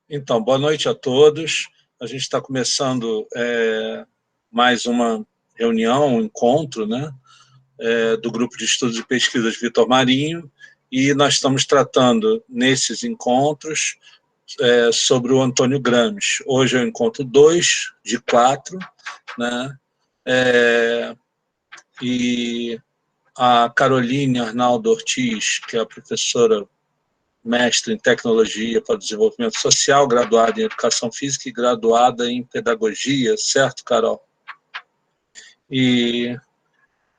Então, boa noite a todos. A gente está começando mais uma reunião, um encontro, né, do Grupo de Estudos e Pesquisas Vitor Marinho, e nós estamos tratando, nesses encontros, sobre o Antônio Gramsci. Hoje é o encontro 2 de 4, né, e a Caroline Arnaldo Ortiz, que é a professora mestre em Tecnologia para o Desenvolvimento Social, graduada em Educação Física e graduada em Pedagogia, certo, Carol? E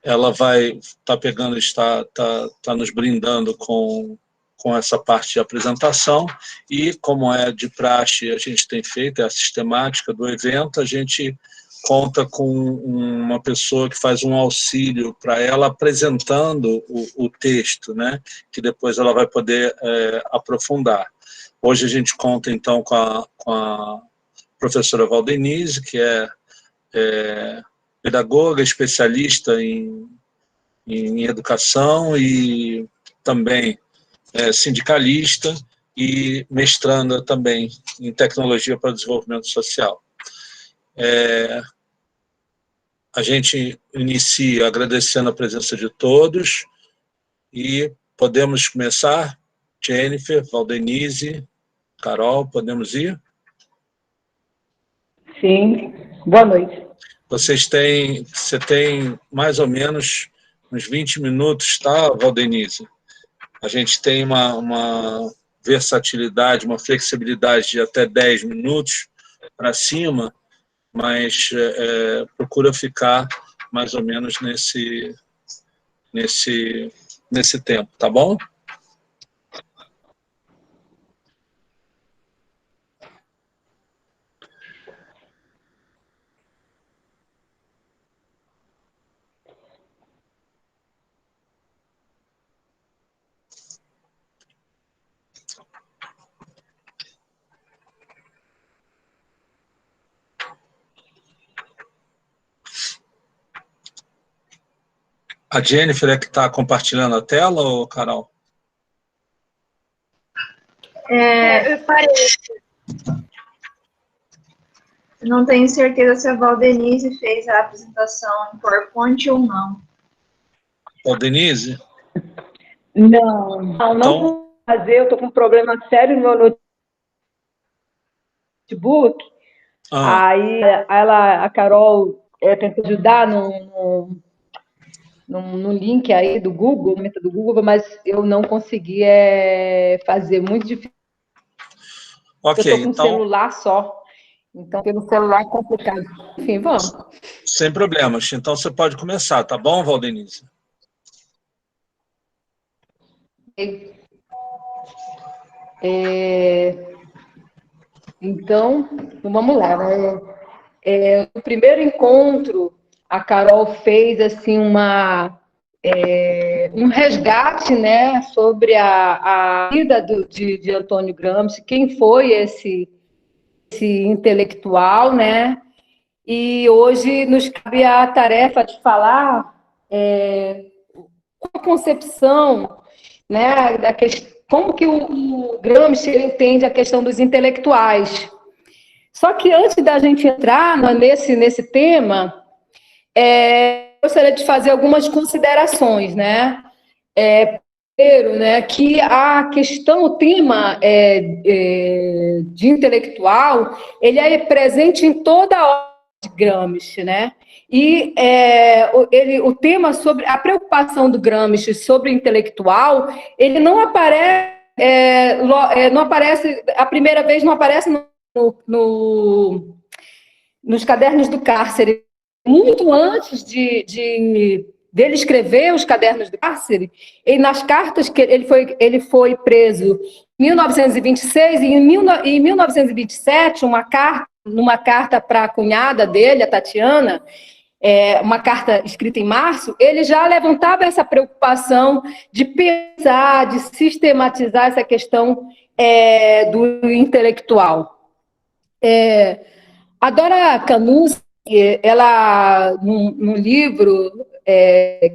ela vai está nos brindando com essa parte de apresentação, e como é de praxe, a gente tem feito, é a sistemática do evento, a gente conta com uma pessoa que faz um auxílio para ela, apresentando o texto, né, que depois ela vai poder aprofundar. Hoje a gente conta, então, com a professora Valdenise, que é pedagoga, especialista em educação e também sindicalista e mestranda também em Tecnologia para o Desenvolvimento Social. A gente inicia agradecendo a presença de todos e podemos começar? Jennifer, Valdenise, Carol, podemos ir? Sim, boa noite. Você tem mais ou menos uns 20 minutos, tá, Valdenise? A gente tem uma versatilidade, uma flexibilidade de até 10 minutos para cima, mas procura ficar mais ou menos nesse tempo, tá bom? A Jennifer é que está compartilhando a tela, ou Carol? Eu parei. Não tenho certeza se a Valdenise fez a apresentação em PowerPoint ou não. Valdenise? Não então, vou fazer, eu estou com um problema sério no meu notebook. Aí a Carol tentou ajudar no link aí do Google, mas eu não consegui fazer, muito difícil. Ok, eu estou com um celular só, então pelo celular é complicado. Enfim, vamos. Sem problemas, então você pode começar, tá bom, Valdenise? Então, vamos lá, né? No primeiro encontro, a Carol fez assim um resgate, né, sobre a vida de Antônio Gramsci, quem foi esse intelectual, né? E hoje nos cabe a tarefa de falar qual a concepção, né, como que o Gramsci entende a questão dos intelectuais. Só que antes da gente entrar nesse tema, eu gostaria de fazer algumas considerações, né? Primeiro, né, que a questão, o tema de intelectual, ele é presente em toda a obra de Gramsci, né? E o tema sobre a preocupação do Gramsci sobre o intelectual, ele não aparece, não aparece, a primeira vez não aparece nos cadernos do cárcere. Muito antes dele escrever os cadernos do cárcere, e nas cartas que ele foi preso em 1926, e em 1927, numa carta para a cunhada dele, a Tatiana, uma carta escrita em março, ele já levantava essa preocupação de pensar, de sistematizar essa questão do intelectual. A Dora Canus, ela, num livro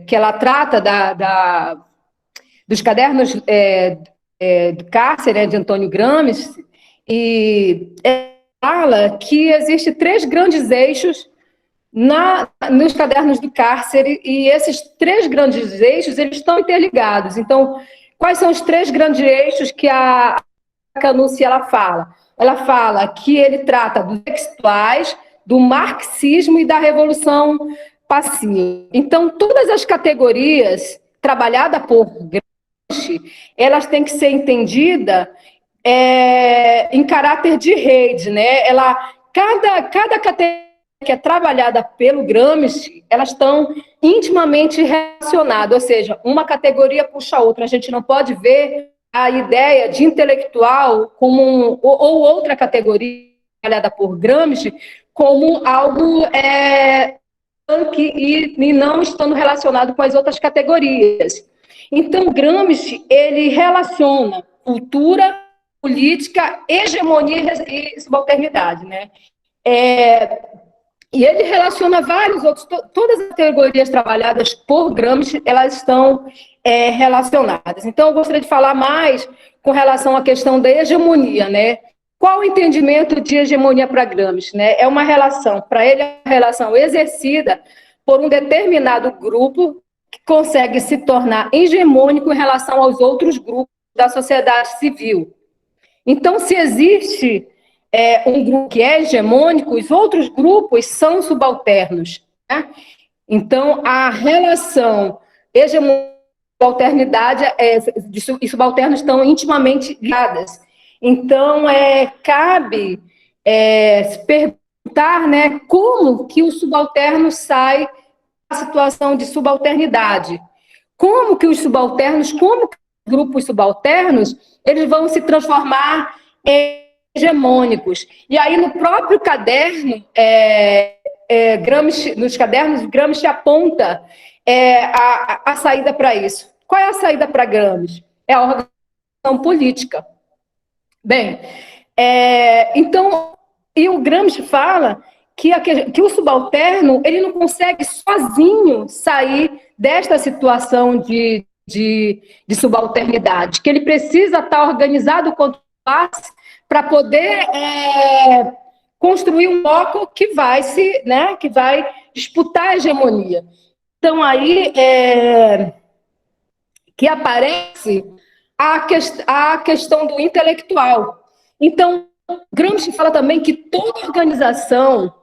que ela trata dos cadernos do cárcere, de Antônio Gramsci, E fala que existem 3 grandes eixos nos cadernos do cárcere, e esses 3 grandes eixos, eles estão interligados. Então, quais são os 3 grandes eixos que a Canúcia ela fala? Ela fala que ele trata dos textuais, do marxismo e da revolução passiva. Então, todas as categorias trabalhadas por Gramsci, elas têm que ser entendidas em caráter de rede, né? Cada categoria que é trabalhada pelo Gramsci, elas estão intimamente relacionadas, ou seja, uma categoria puxa a outra. A gente não pode ver a ideia de intelectual como ou outra categoria trabalhada por Gramsci como algo e não estando relacionado com as outras categorias. Então, Gramsci, ele relaciona cultura, política, hegemonia e subalternidade, né? E ele relaciona vários outros, todas as categorias trabalhadas por Gramsci, elas estão relacionadas. Então, eu gostaria de falar mais com relação à questão da hegemonia, né? Qual o entendimento de hegemonia para Gramsci, né? É uma relação, para ele, é uma relação exercida por um determinado grupo que consegue se tornar hegemônico em relação aos outros grupos da sociedade civil. Então, se existe um grupo que é hegemônico, os outros grupos são subalternos, né? Então, a relação hegemonia e subalternidade e subalternos estão intimamente ligadas. Então, cabe se perguntar, né, como que o subalterno sai da situação de subalternidade. Como que os subalternos, como que os grupos subalternos, eles vão se transformar em hegemônicos. E aí, no próprio caderno, Gramsci, nos cadernos, Gramsci aponta a saída para isso. Qual é a saída para Gramsci? É a organização política. Bem, então, e o Gramsci fala que o subalterno, ele não consegue sozinho sair desta situação de subalternidade, que ele precisa estar organizado contra o classe para poder construir um bloco que vai disputar a hegemonia. Então, aí que aparece a questão do intelectual. Então, Gramsci fala também que toda organização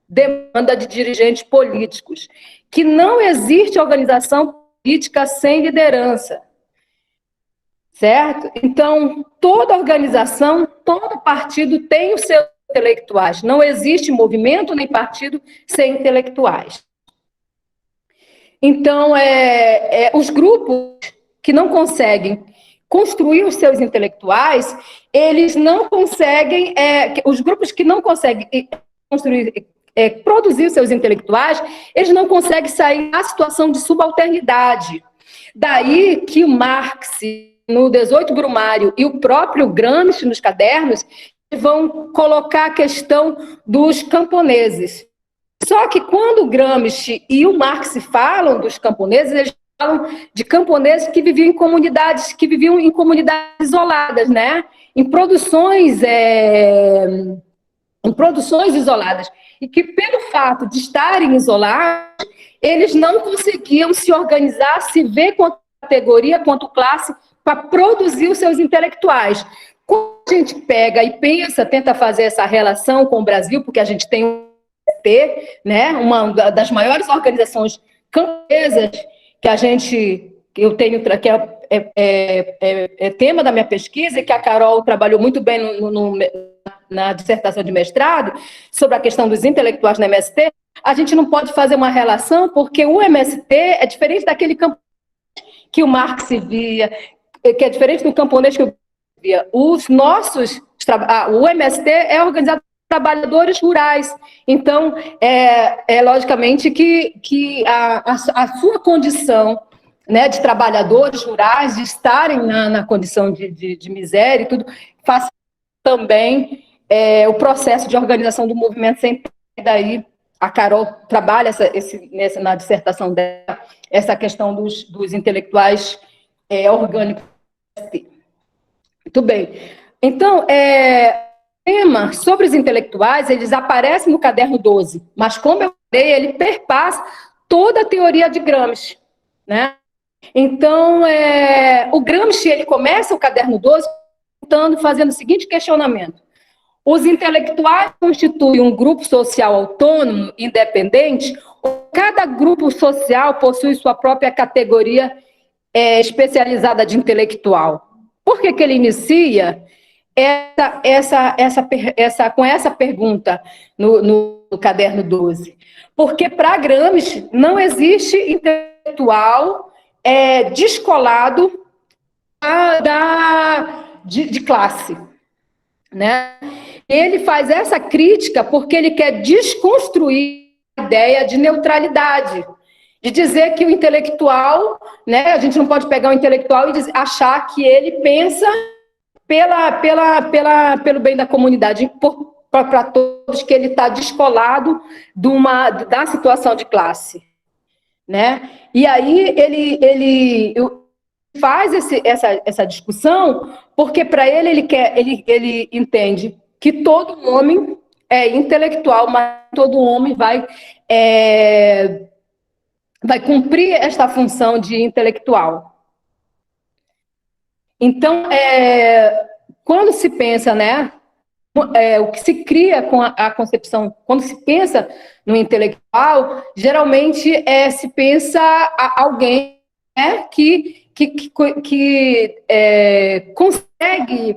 demanda de dirigentes políticos, que não existe organização política sem liderança. Certo? Então, toda organização, todo partido tem os seus intelectuais. Não existe movimento nem partido sem intelectuais. Então, os grupos que não conseguem construir os seus intelectuais, eles não conseguem, os grupos que não conseguem produzir os seus intelectuais, eles não conseguem sair da situação de subalternidade. Daí que o Marx, no 18 Brumário, e o próprio Gramsci, nos cadernos, vão colocar a questão dos camponeses. Só que quando o Gramsci e o Marx falam dos camponeses, eles falam de camponeses que viviam em comunidades isoladas, né? Em produções isoladas. E que, pelo fato de estarem isolados, eles não conseguiam se organizar, se ver quanto categoria, quanto classe, para produzir os seus intelectuais. Quando a gente pega e pensa, tenta fazer essa relação com o Brasil, porque a gente tem o MST, né, uma das maiores organizações camponesas que eu tenho, que é tema da minha pesquisa, e que a Carol trabalhou muito bem na dissertação de mestrado, sobre a questão dos intelectuais no MST. A gente não pode fazer uma relação, porque o MST é diferente daquele camponês que o Marx via, que é diferente do camponês que eu via. O MST é organizado por trabalhadores rurais. Então, logicamente que a sua condição, né, de trabalhadores rurais, de estarem na condição de miséria e tudo, faz também o processo de organização do movimento sem. Daí a Carol trabalha na dissertação dela essa questão dos intelectuais orgânicos. Muito bem. Então, tema sobre os intelectuais, eles aparecem no caderno 12, mas como eu falei, ele perpassa toda a teoria de Gramsci, né? Então, o Gramsci, ele começa o caderno 12 fazendo o seguinte questionamento: os intelectuais constituem um grupo social autônomo, independente, ou cada grupo social possui sua própria categoria especializada de intelectual? Por que ele inicia com essa pergunta no caderno 12? Porque para Gramsci não existe intelectual descolado de classe, né? Ele faz essa crítica porque ele quer desconstruir a ideia de neutralidade, de dizer que o intelectual, né, a gente não pode pegar o intelectual e achar que ele pensa pelo bem da comunidade, para todos, que ele está descolado da situação de classe, né? E aí ele faz essa discussão porque para ele entende que todo homem é intelectual, mas todo homem vai cumprir esta função de intelectual. Então, quando se pensa, né, o que se cria com a concepção, quando se pensa no intelectual, geralmente se pensa alguém, né, que consegue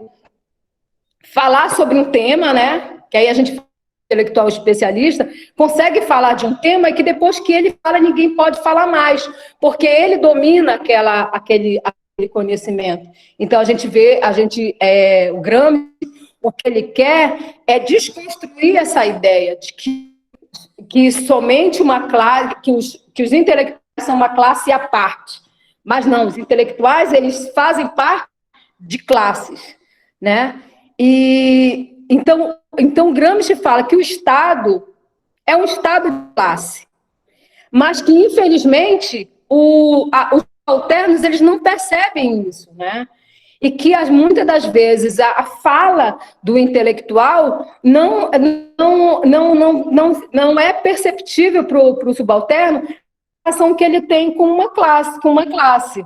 falar sobre um tema, né, que aí a gente intelectual especialista, consegue falar de um tema e que depois que ele fala, ninguém pode falar mais, porque ele domina aquele conhecimento. Então, a gente vê, o Gramsci, o que ele quer é desconstruir essa ideia de que somente uma classe, que os intelectuais são uma classe à parte. Mas não, os intelectuais, eles fazem parte de classes, né? E então Gramsci fala que o Estado é um Estado de classe, mas que, infelizmente, os subalternos, eles não percebem isso, né? E que, muitas das vezes, a fala do intelectual não é perceptível para o subalterno a relação que ele tem com uma classe.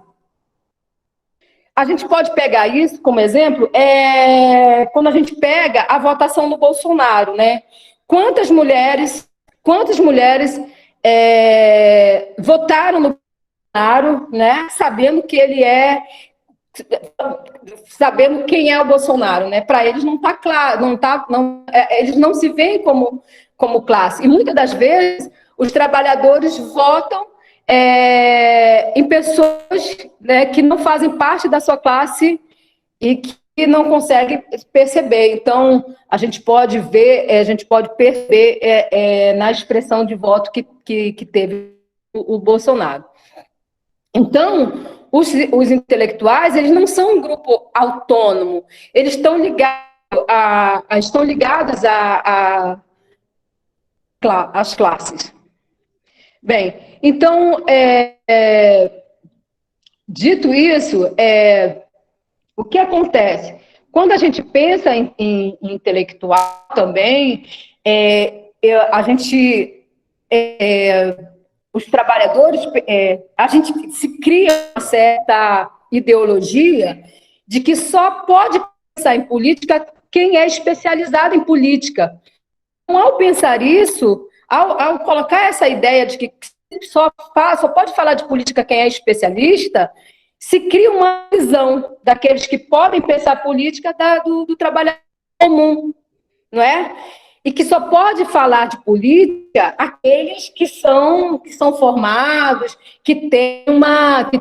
A gente pode pegar isso como exemplo, quando a gente pega a votação do Bolsonaro, né? Quantas mulheres votaram no Bolsonaro, né? Sabendo quem é o Bolsonaro, né? Para eles não está claro, eles não se veem como classe. E muitas das vezes os trabalhadores votam em pessoas, né, que não fazem parte da sua classe e que não conseguem perceber. Então, a gente pode perceber na expressão de voto que teve o Bolsonaro. Então, os intelectuais, eles não são um grupo autônomo, eles estão ligados às classes. Bem, então, dito isso, o que acontece? Quando a gente pensa em intelectual também, os trabalhadores, a gente se cria uma certa ideologia de que só pode pensar em política quem é especializado em política. Então, ao pensar isso, ao colocar essa ideia de que só pode falar de política quem é especialista, se cria uma visão daqueles que podem pensar política do trabalhador comum, não é? E que só pode falar de política aqueles que são formados, que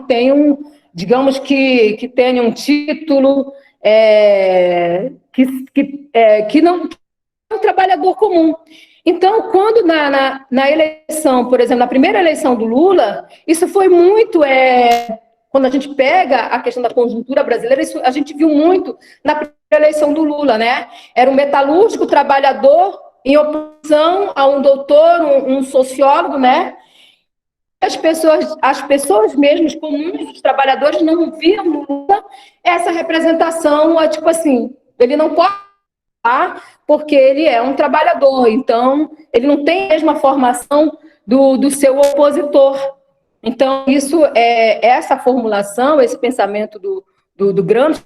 tenham, digamos, que tenham um título, que não é um trabalhador comum. Então, quando na eleição, por exemplo, na primeira eleição do Lula, isso foi muito... quando a gente pega a questão da conjuntura brasileira, isso a gente viu muito na primeira eleição do Lula, né? Era um metalúrgico trabalhador em oposição a um doutor, um sociólogo, né? As pessoas mesmo comuns, os trabalhadores, não viam no Lula essa representação, tipo assim, ele não pode porque ele é um trabalhador, então ele não tem a mesma formação do seu opositor. Então, essa formulação, esse pensamento do Gramsci,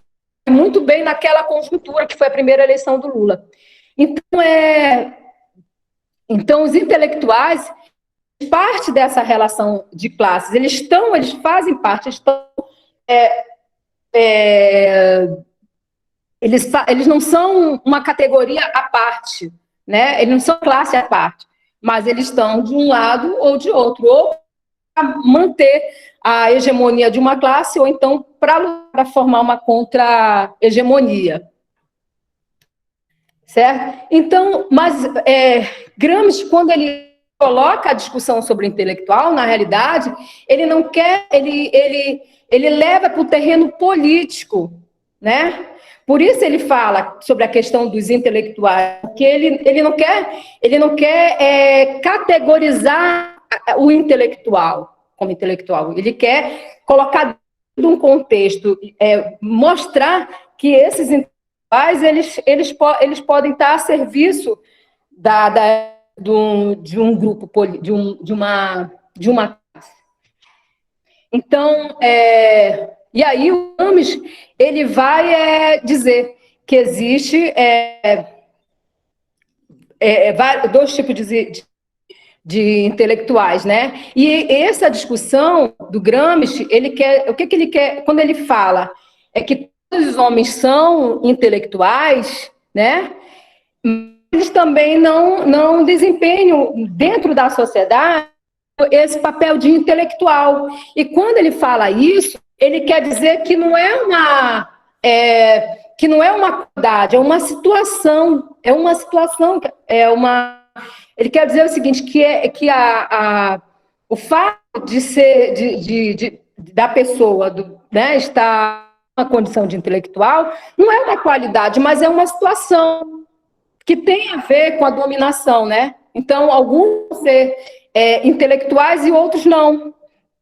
muito bem naquela conjuntura que foi a primeira eleição do Lula. Então os intelectuais, parte dessa relação de classes, eles fazem parte, eles não são uma categoria à parte, né? Eles não são classe à parte, mas eles estão de um lado ou de outro, ou para manter a hegemonia de uma classe, ou então para formar uma contra-hegemonia. Certo? Então, mas Gramsci, quando ele coloca a discussão sobre o intelectual, na realidade, ele não quer, ele leva para o terreno político, né? Por isso ele fala sobre a questão dos intelectuais, porque ele não quer categorizar o intelectual como intelectual, ele quer colocar dentro de um contexto, mostrar que esses intelectuais eles podem estar a serviço de um grupo, de uma classe. Então, e aí o Gramsci, ele vai dizer que existe dois tipos de intelectuais, né? E essa discussão do Gramsci, o que ele quer, quando ele fala que todos os homens são intelectuais, né? Eles também não desempenham dentro da sociedade esse papel de intelectual. E quando ele fala isso, ele quer dizer que não é uma qualidade, é uma situação, ele quer dizer o seguinte, que o fato de ser da pessoa, né, estar numa condição de intelectual, não é uma qualidade, mas é uma situação que tem a ver com a dominação, né? Então, alguns vão ser intelectuais e outros não,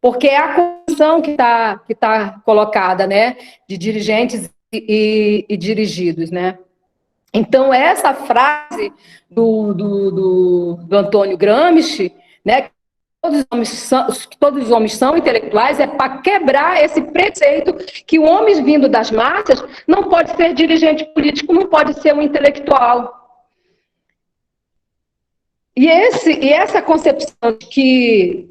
porque é a condição que tá colocada, né, de dirigentes e dirigidos, né? Então, essa frase do Antônio Gramsci, né, que todos os homens são intelectuais, é para quebrar esse preceito que o homem vindo das massas não pode ser dirigente político, não pode ser um intelectual. E essa concepção de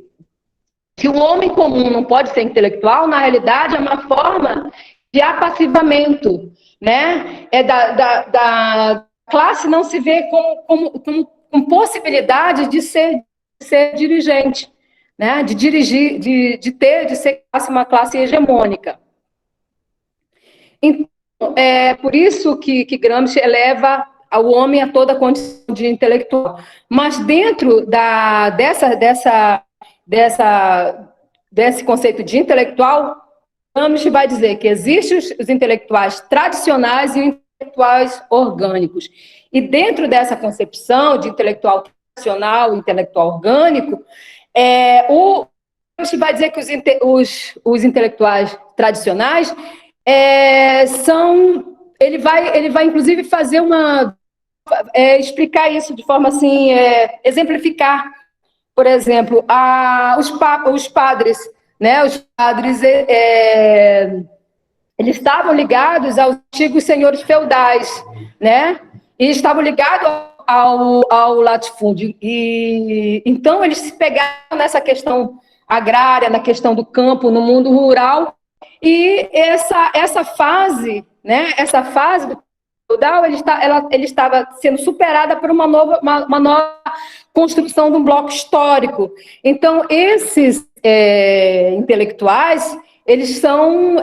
que o homem comum não pode ser intelectual, na realidade, é uma forma de apassivamento, né? Da classe não se vê com possibilidade de ser dirigente, né? De dirigir, de ser uma classe hegemônica. Então, é por isso que Gramsci eleva o homem a toda a condição de intelectual. Mas dentro desse conceito de intelectual, Gramsci vai dizer que existem os intelectuais tradicionais e os intelectuais orgânicos. E dentro dessa concepção de intelectual tradicional e intelectual orgânico, o Gramsci vai dizer que os intelectuais tradicionais ele vai inclusive fazer explicar isso de forma assim, exemplificar, por exemplo, os padres, né? Os padres eles estavam ligados aos antigos senhores feudais, né? E estavam ligados ao latifúndio. E então eles se pegaram nessa questão agrária, na questão do campo, no mundo rural. E essa fase, né? Essa fase do feudal, ele estava sendo superada por uma nova construção de um bloco histórico. Então, esses intelectuais, eles estão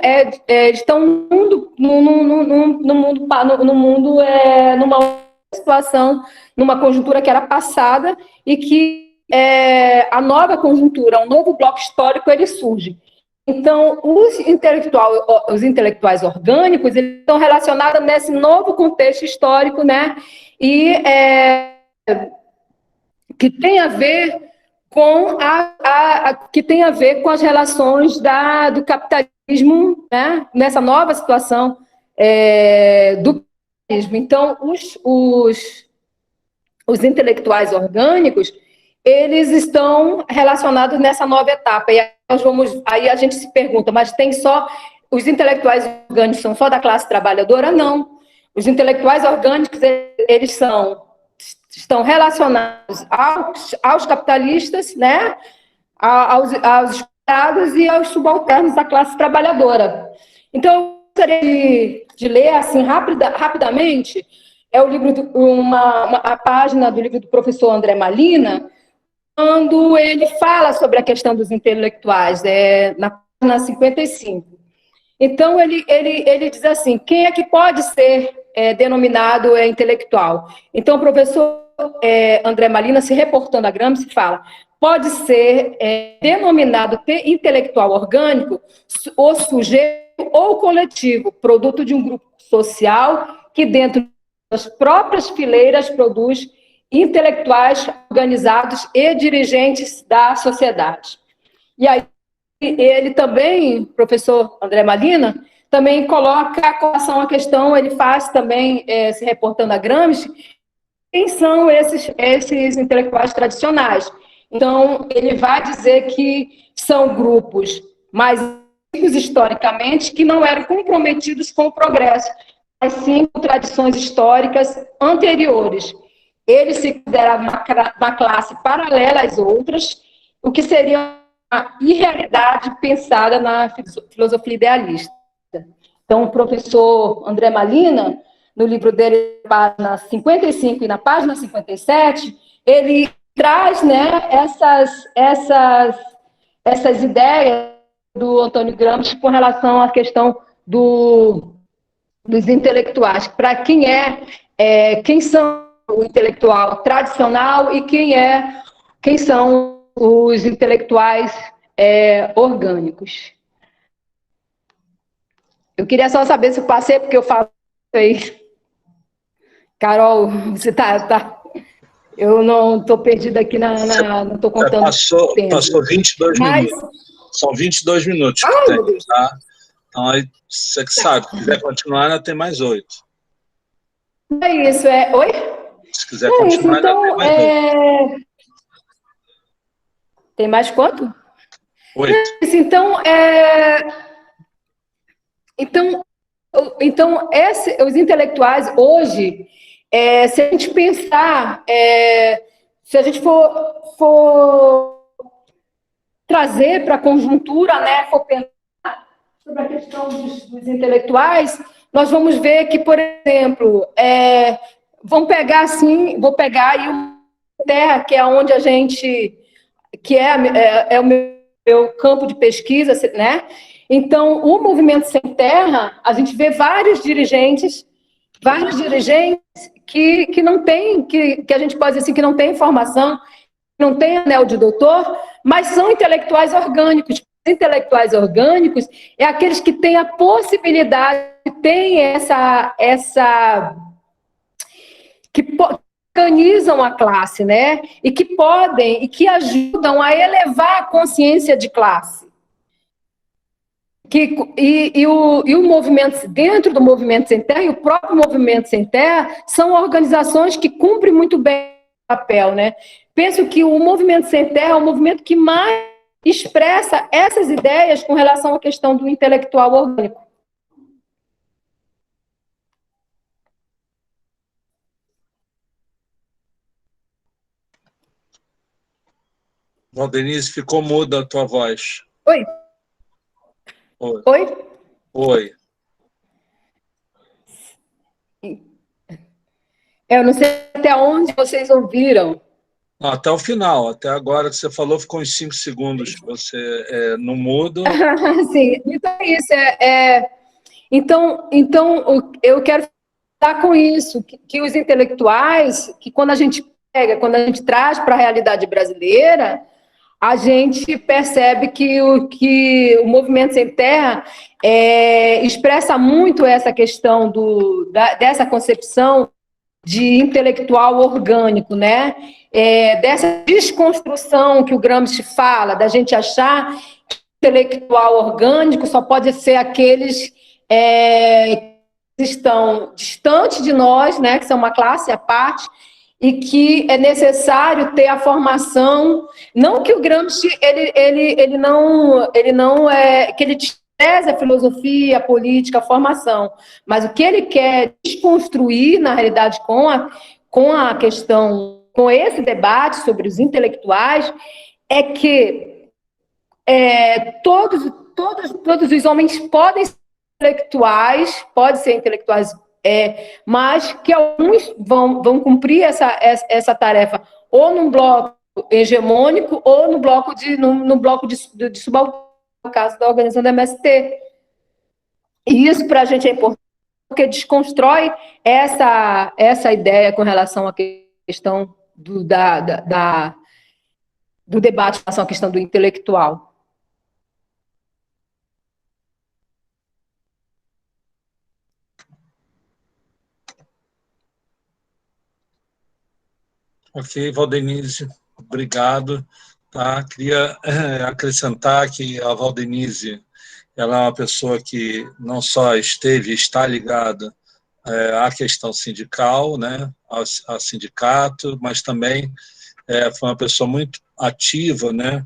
numa situação, numa conjuntura que era passada e que a nova conjuntura, um novo bloco histórico, ele surge. Então, os intelectuais orgânicos, eles estão relacionados nesse novo contexto histórico, né? E que tem a ver com as relações do capitalismo, né? Nessa nova situação do Então, os intelectuais orgânicos, eles estão relacionados nessa nova etapa. E aí a gente se pergunta, mas tem só... Os intelectuais orgânicos são só da classe trabalhadora? Não. Os intelectuais orgânicos, eles estão relacionados aos capitalistas, né? aos explorados e aos subalternos da classe trabalhadora. Então, eu gostaria de ler, assim, rapidamente, o livro, a página do livro do professor André Malina, quando ele fala sobre a questão dos intelectuais, na página 55. Então, ele diz assim, quem é que pode ser denominado intelectual? Então, o professor André Malina, se reportando a Gramsci, fala, pode ser denominado intelectual orgânico o sujeito ou coletivo, produto de um grupo social que, dentro das próprias fileiras, produz intelectuais organizados e dirigentes da sociedade. E aí, ele também, professor André Malina, também coloca com relação à questão, ele faz também, se reportando a Gramsci, quem são esses intelectuais tradicionais. Então, ele vai dizer que são grupos mais antigos historicamente, que não eram comprometidos com o progresso, mas sim com tradições históricas anteriores. Ele se considerava uma classe paralela às outras, o que seria uma irrealidade pensada na filosofia idealista. Então, o professor André Malina, no livro dele, na página 55 e na página 57, ele traz, né, essas ideias do Antônio Gramsci com relação à questão dos intelectuais, para quem são o intelectual tradicional e quem são os intelectuais orgânicos. Eu queria só saber se eu passei, porque eu falo aí. Carol, você tá... Eu não estou perdida aqui não estou contando. Passou 22 minutos. São 22 minutos que tem, tá? Então, aí, você que sabe, se quiser continuar, ainda tem mais 8. É isso, Oi? Se quiser continuar, então, ainda tem mais 8. Tem mais quanto? 8. Então, os intelectuais hoje, se a gente pensar, se a gente for trazer para a conjuntura, né, for pensar sobre a questão dos intelectuais, nós vamos ver que, por exemplo, vou pegar aí o Terra, que é onde a gente, que é o meu campo de pesquisa, né? Então, o Movimento Sem Terra, a gente vê vários dirigentes que não tem, que a gente pode dizer assim, que não tem formação, não tem anel de doutor, mas são intelectuais orgânicos. Intelectuais orgânicos é aqueles que têm a possibilidade, têm que organizam a classe, né? E que podem, e que ajudam a elevar a consciência de classe. O movimento, dentro do Movimento Sem Terra, e o próprio Movimento Sem Terra, são organizações que cumprem muito bem o papel, né? Penso que o Movimento Sem Terra é o movimento que mais expressa essas ideias com relação à questão do intelectual orgânico. Valdenise, ficou muda a tua voz. Oi. Oi. Oi? Oi. Eu não sei até onde vocês ouviram. Não, até o final, até agora que você falou, ficou uns 5 segundos que você no mudo. Sim, então é isso. Então, eu quero falar com isso, que os intelectuais, que quando a gente traz para a realidade brasileira, a gente percebe que o Movimento Sem Terra expressa muito essa questão dessa concepção de intelectual orgânico, né? Dessa desconstrução que o Gramsci fala, da gente achar que o intelectual orgânico só pode ser aqueles estão distantes de nós, né, que são uma classe à parte, e que é necessário ter a formação, não que o Gramsci, ele não é, que ele despreza a filosofia, a política, a formação, mas o que ele quer desconstruir, na realidade, com a questão, com esse debate sobre os intelectuais, é que todos os homens podem ser intelectuais, mas que alguns vão cumprir essa tarefa ou num bloco hegemônico ou no bloco de subalterno, no caso da organização da MST. E isso para a gente é importante, porque desconstrói essa ideia com relação à questão do debate com relação à questão do intelectual. Ok, Valdenise, obrigado. Tá? Queria acrescentar que a Valdenise, ela é uma pessoa que não só esteve e está ligada à questão sindical, né, ao sindicato, mas também foi uma pessoa muito ativa, né,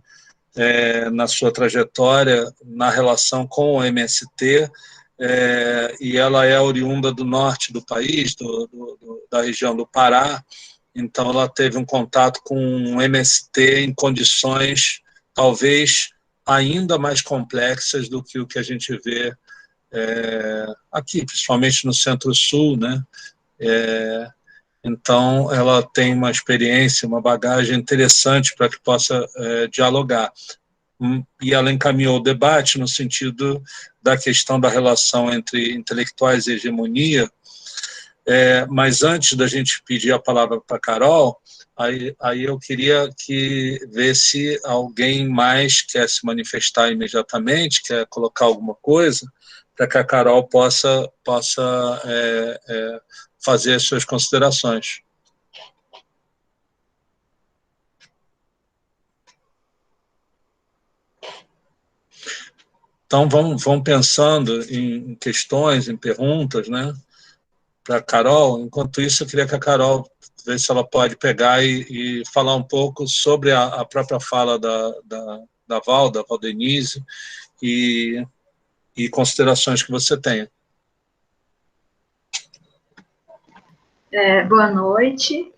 na sua trajetória, na relação com o MST, e ela é oriunda do norte do país, da região do Pará, então ela teve um contato com o MST em condições talvez ainda mais complexas do que o que a gente vê aqui, principalmente no Centro-Sul, né? Então ela tem uma experiência, uma bagagem interessante para que possa dialogar. E ela encaminhou o debate no sentido da questão da relação entre intelectuais e hegemonia. Mas antes da gente pedir a palavra para a Carol, aí eu queria ver se alguém mais quer se manifestar imediatamente, quer colocar alguma coisa, para que a Carol possa fazer as suas considerações. Então, vamos pensando em questões, em perguntas, né? Para a Carol. Enquanto isso, eu queria que a Carol ver se ela pode pegar e falar um pouco sobre a própria fala da Valdenise, e considerações que você tenha. Boa noite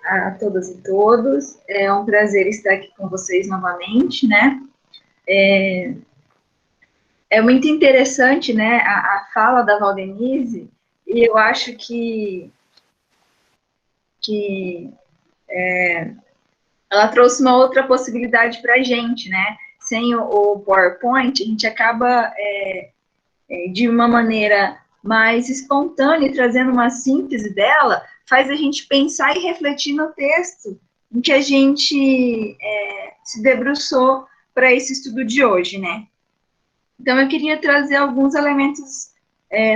a todas e todos. É um prazer estar aqui com vocês novamente, né? É muito interessante, né, a fala da Valdenise, e eu acho que ela trouxe uma outra possibilidade para a gente, né? Sem o PowerPoint, a gente acaba, de uma maneira mais espontânea, trazendo uma síntese dela, faz a gente pensar e refletir no texto em que a gente se debruçou para esse estudo de hoje, né? Então, eu queria trazer alguns elementos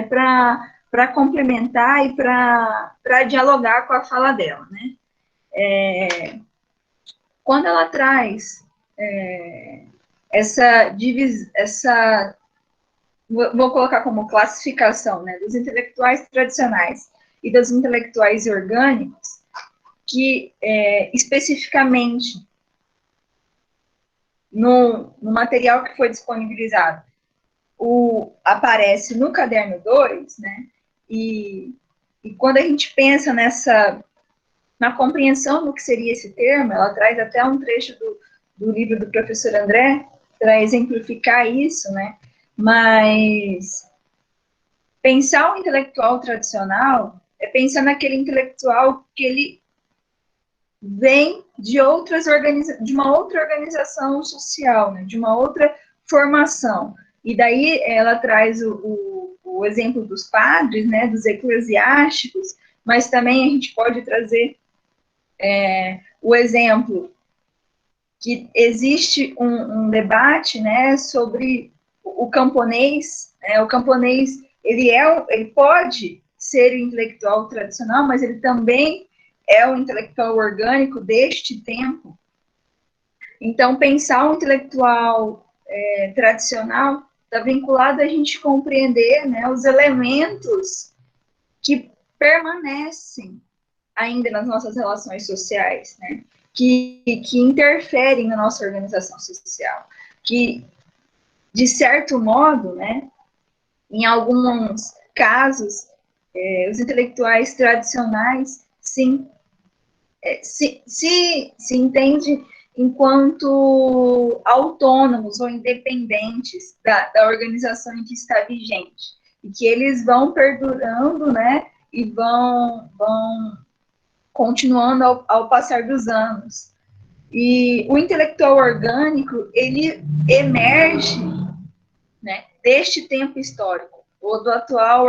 para complementar e para dialogar com a fala dela, né? Quando ela traz vou colocar como classificação, né, dos intelectuais tradicionais e dos intelectuais orgânicos, que especificamente no material que foi disponibilizado, aparece no caderno 2, né, e quando a gente pensa na compreensão do que seria esse termo, ela traz até um trecho do livro do professor André para exemplificar isso, né, mas pensar o intelectual tradicional é pensar naquele intelectual que ele vem de uma outra organização social, né, de uma outra formação. E daí ela traz o exemplo dos padres, né, dos eclesiásticos, mas também a gente pode trazer o exemplo que existe um debate, né, sobre o camponês. O camponês, ele pode ser o intelectual tradicional, mas ele também é o intelectual orgânico deste tempo. Então, pensar o intelectual tradicional está vinculado a gente compreender, né, os elementos que permanecem ainda nas nossas relações sociais, né? Que interferem na nossa organização social, que, de certo modo, né, em alguns casos, os intelectuais tradicionais se entende enquanto autônomos ou independentes da organização em que está vigente, e que eles vão perdurando, né, e vão continuando ao passar dos anos. E o intelectual orgânico, ele emerge, né, deste tempo histórico, ou da atual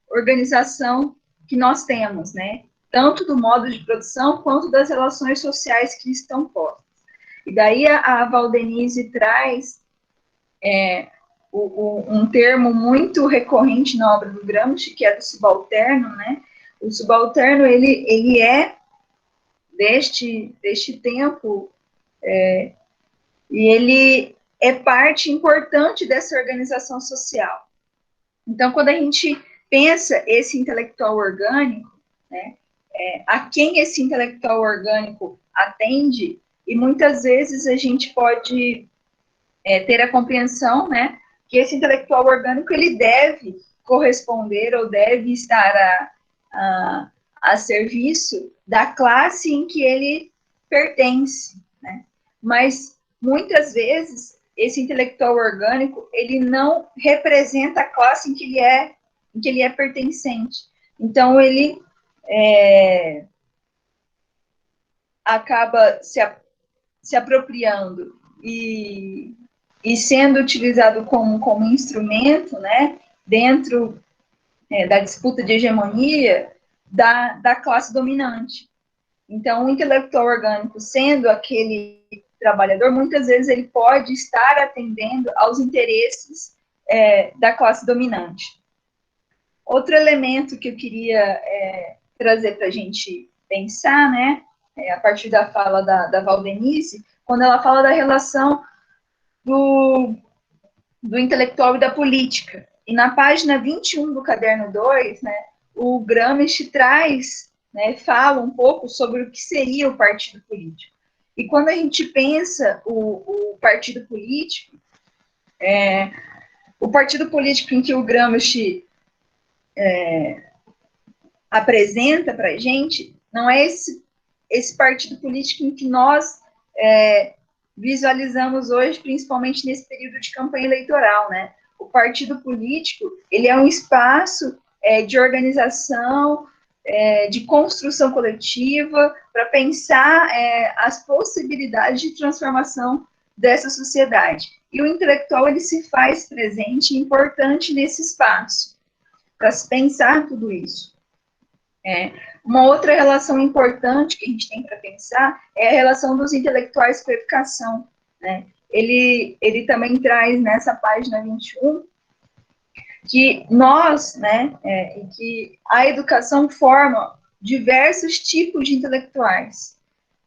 organização que nós temos, né, tanto do modo de produção quanto das relações sociais que estão postas. E daí a Valdenise traz um termo muito recorrente na obra do Gramsci, que é do subalterno, né? O subalterno, ele é deste tempo, e ele é parte importante dessa organização social. Então, quando a gente pensa esse intelectual orgânico, né, a quem esse intelectual orgânico atende, e muitas vezes a gente pode ter a compreensão, né, que esse intelectual orgânico, ele deve corresponder ou deve estar a serviço da classe em que ele pertence, né? Mas, muitas vezes, esse intelectual orgânico, ele não representa a classe em que ele é pertencente. Então, ele acaba se apropriando e sendo utilizado como instrumento, né, dentro da disputa de hegemonia da classe dominante. Então, o intelectual orgânico, sendo aquele trabalhador, muitas vezes ele pode estar atendendo aos interesses da classe dominante. Outro elemento que eu queria trazer para a gente pensar, né, a partir da fala da Valdenise, quando ela fala da relação do intelectual e da política. E na página 21 do caderno 2, né, o Gramsci traz, né, fala um pouco sobre o que seria o partido político. E quando a gente pensa o partido político, o partido político em que o Gramsci apresenta para a gente, não é esse partido político em que nós visualizamos hoje, principalmente nesse período de campanha eleitoral, né? O partido político, ele é um espaço de organização, de construção coletiva, para pensar as possibilidades de transformação dessa sociedade. E o intelectual, ele se faz presente e importante nesse espaço, para se pensar tudo isso. Uma outra relação importante que a gente tem para pensar é a relação dos intelectuais com a educação, né? Ele também traz nessa página 21 que nós, né, que a educação forma diversos tipos de intelectuais,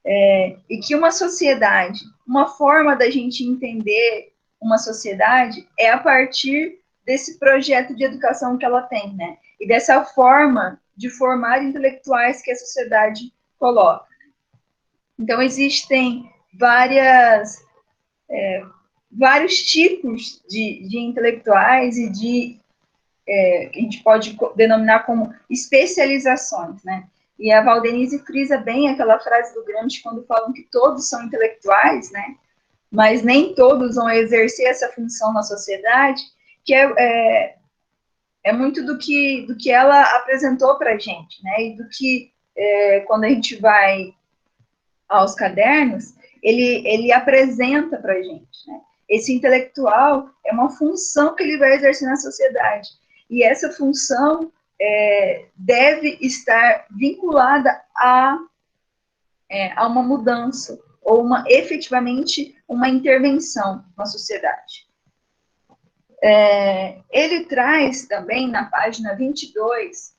e que uma sociedade, uma forma da gente entender uma sociedade é a partir desse projeto de educação que ela tem, né? E dessa forma de formar intelectuais que a sociedade coloca. Então, existem vários tipos de intelectuais e que a gente pode denominar como especializações, né? E a Valdenise frisa bem aquela frase do Gramsci quando falam que todos são intelectuais, né? Mas nem todos vão exercer essa função na sociedade, que é muito do que ela apresentou para a gente, né? E do que, quando a gente vai aos cadernos, ele apresenta para a gente, né? Esse intelectual é uma função que ele vai exercer na sociedade. E essa função deve estar vinculada a uma mudança, ou efetivamente uma intervenção na sociedade. Ele traz também, na página 22,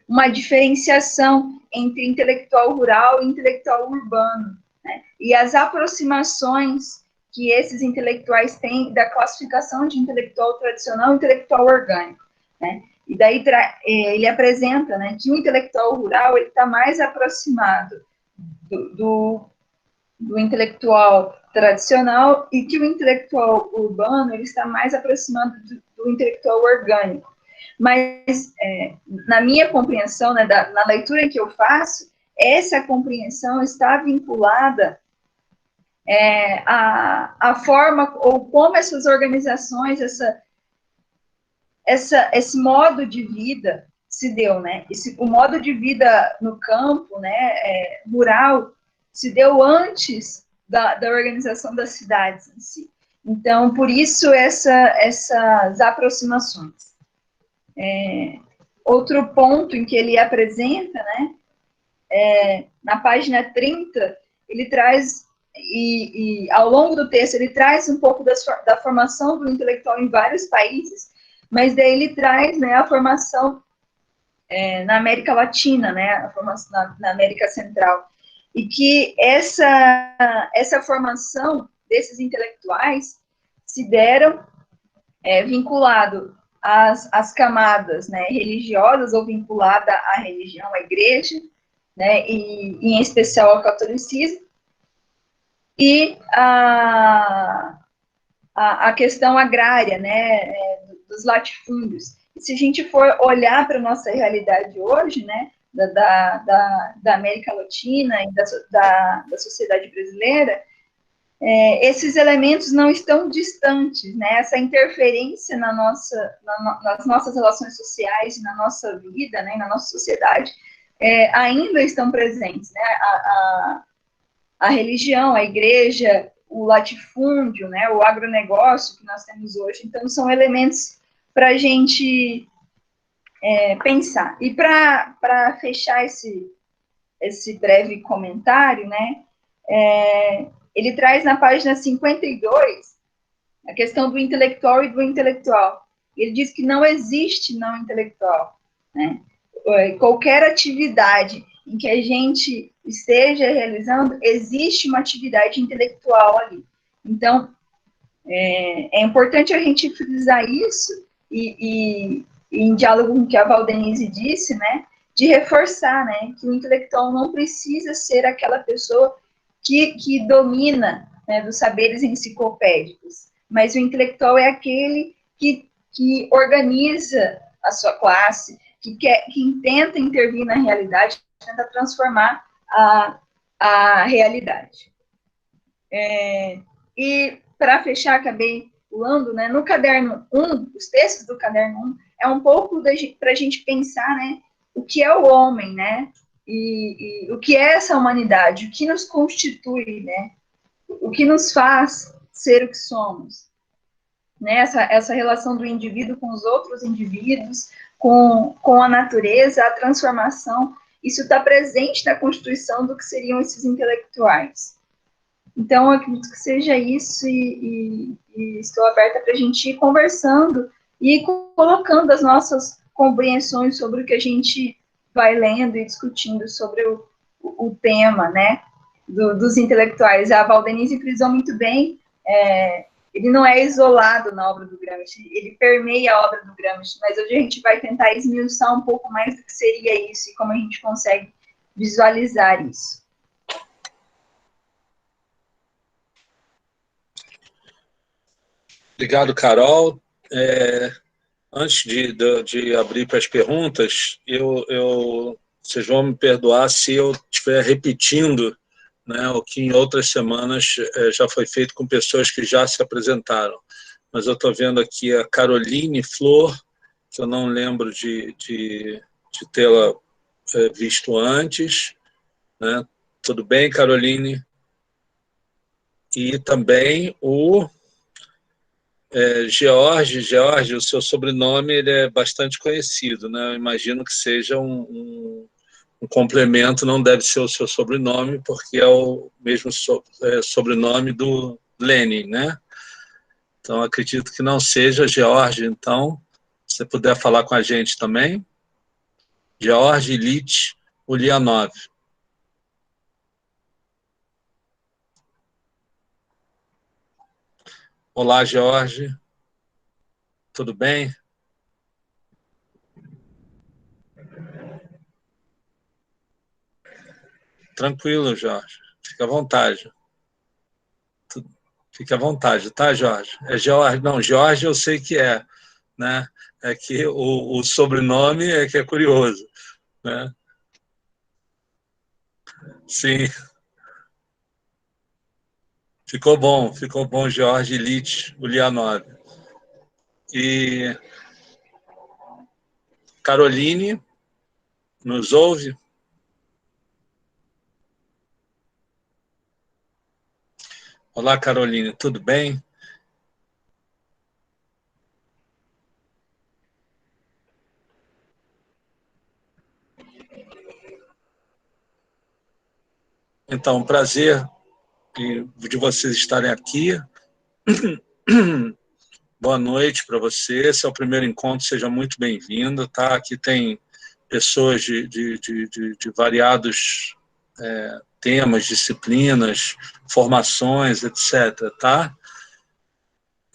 uma diferenciação entre intelectual rural e intelectual urbano, né? E as aproximações que esses intelectuais têm da classificação de intelectual tradicional e intelectual orgânico. né? E daí ele apresenta, né, que o intelectual rural ele está mais aproximado do intelectual tradicional e que o intelectual urbano ele está mais aproximado do intelectual orgânico. Mas, na minha compreensão, né, na leitura que eu faço, essa compreensão está vinculada à forma ou como essas organizações, esse modo de vida se deu, né? O modo de vida no campo, né, rural, se deu antes da organização das cidades em si. Então, por isso, essas aproximações. Outro ponto em que ele apresenta, né, na página 30, ele traz, e ao longo do texto, ele traz um pouco da formação do intelectual em vários países, mas daí ele traz, né, a formação na América Latina, né, a formação na América Central, e que essa formação desses intelectuais se deram vinculado às camadas, né, religiosas, ou vinculada à religião, à igreja, né, e em especial ao catolicismo, e a questão agrária, né, dos latifúndios. E se a gente for olhar para a nossa realidade hoje, né, da América Latina e da sociedade brasileira, esses elementos não estão distantes, né? Essa interferência nas nossas relações sociais, na nossa vida, né, na nossa sociedade, ainda estão presentes, né? A religião, a igreja, o latifúndio, né, o agronegócio que nós temos hoje. Então, são elementos para a gente pensar. E para fechar esse breve comentário, né, ele traz na página 52 a questão do intelectual e do intelectual. Ele diz que não existe não intelectual, né? Qualquer atividade em que a gente esteja realizando, existe uma atividade intelectual ali. Então, é importante a gente frisar isso e em diálogo com o que a Valdenise disse, né, de reforçar, né, que o intelectual não precisa ser aquela pessoa que domina, né, dos saberes enciclopédicos, mas o intelectual é aquele que organiza a sua classe, que tenta intervir na realidade, tenta transformar a realidade. E, para fechar, acabei pulando, né, no caderno 1, os textos do caderno 1, é um pouco para a gente pensar, né, o que é o homem, né, e o que é essa humanidade, o que nos constitui, né, o que nos faz ser o que somos. Né, essa relação do indivíduo com os outros indivíduos, com a natureza, a transformação, isso está presente na constituição do que seriam esses intelectuais. Então, eu acredito que seja isso e estou aberta para a gente ir conversando e colocando as nossas compreensões sobre o que a gente vai lendo e discutindo sobre o tema, né, dos intelectuais. A Valdenise frisou muito bem, ele não é isolado na obra do Gramsci, ele permeia a obra do Gramsci, mas hoje a gente vai tentar esmiuçar um pouco mais do que seria isso e como a gente consegue visualizar isso. Obrigado, Carol. Antes de abrir para as perguntas, vocês vão me perdoar se eu estiver repetindo, né, o que em outras semanas já foi feito com pessoas que já se apresentaram. Mas eu estou vendo aqui a Caroline Flor, que eu não lembro de tê-la visto antes. Né? Tudo bem, Caroline? E também o George, o seu sobrenome ele é bastante conhecido, né? Eu imagino que seja um complemento, não deve ser o seu sobrenome, porque é o mesmo sobrenome do Lenin, né? Então, acredito que não seja George, então, se você puder falar com a gente também. George Ilyich Ulyanov. Olá, George. Tudo bem? Tranquilo, Jorge. Fica à vontade. Fica à vontade, tá, Jorge? É Jorge, não, Jorge eu sei que é, né? É que o sobrenome é que é curioso, né? Sim, ficou bom, Jorge Litt Ulianov. E Caroline, nos ouve? Olá, Caroline, tudo bem? Então, prazer de vocês estarem aqui. Boa noite para você. Esse é o primeiro encontro, seja muito bem-vindo. Tá? Aqui tem pessoas de variados temas, disciplinas, formações, etc. Tá?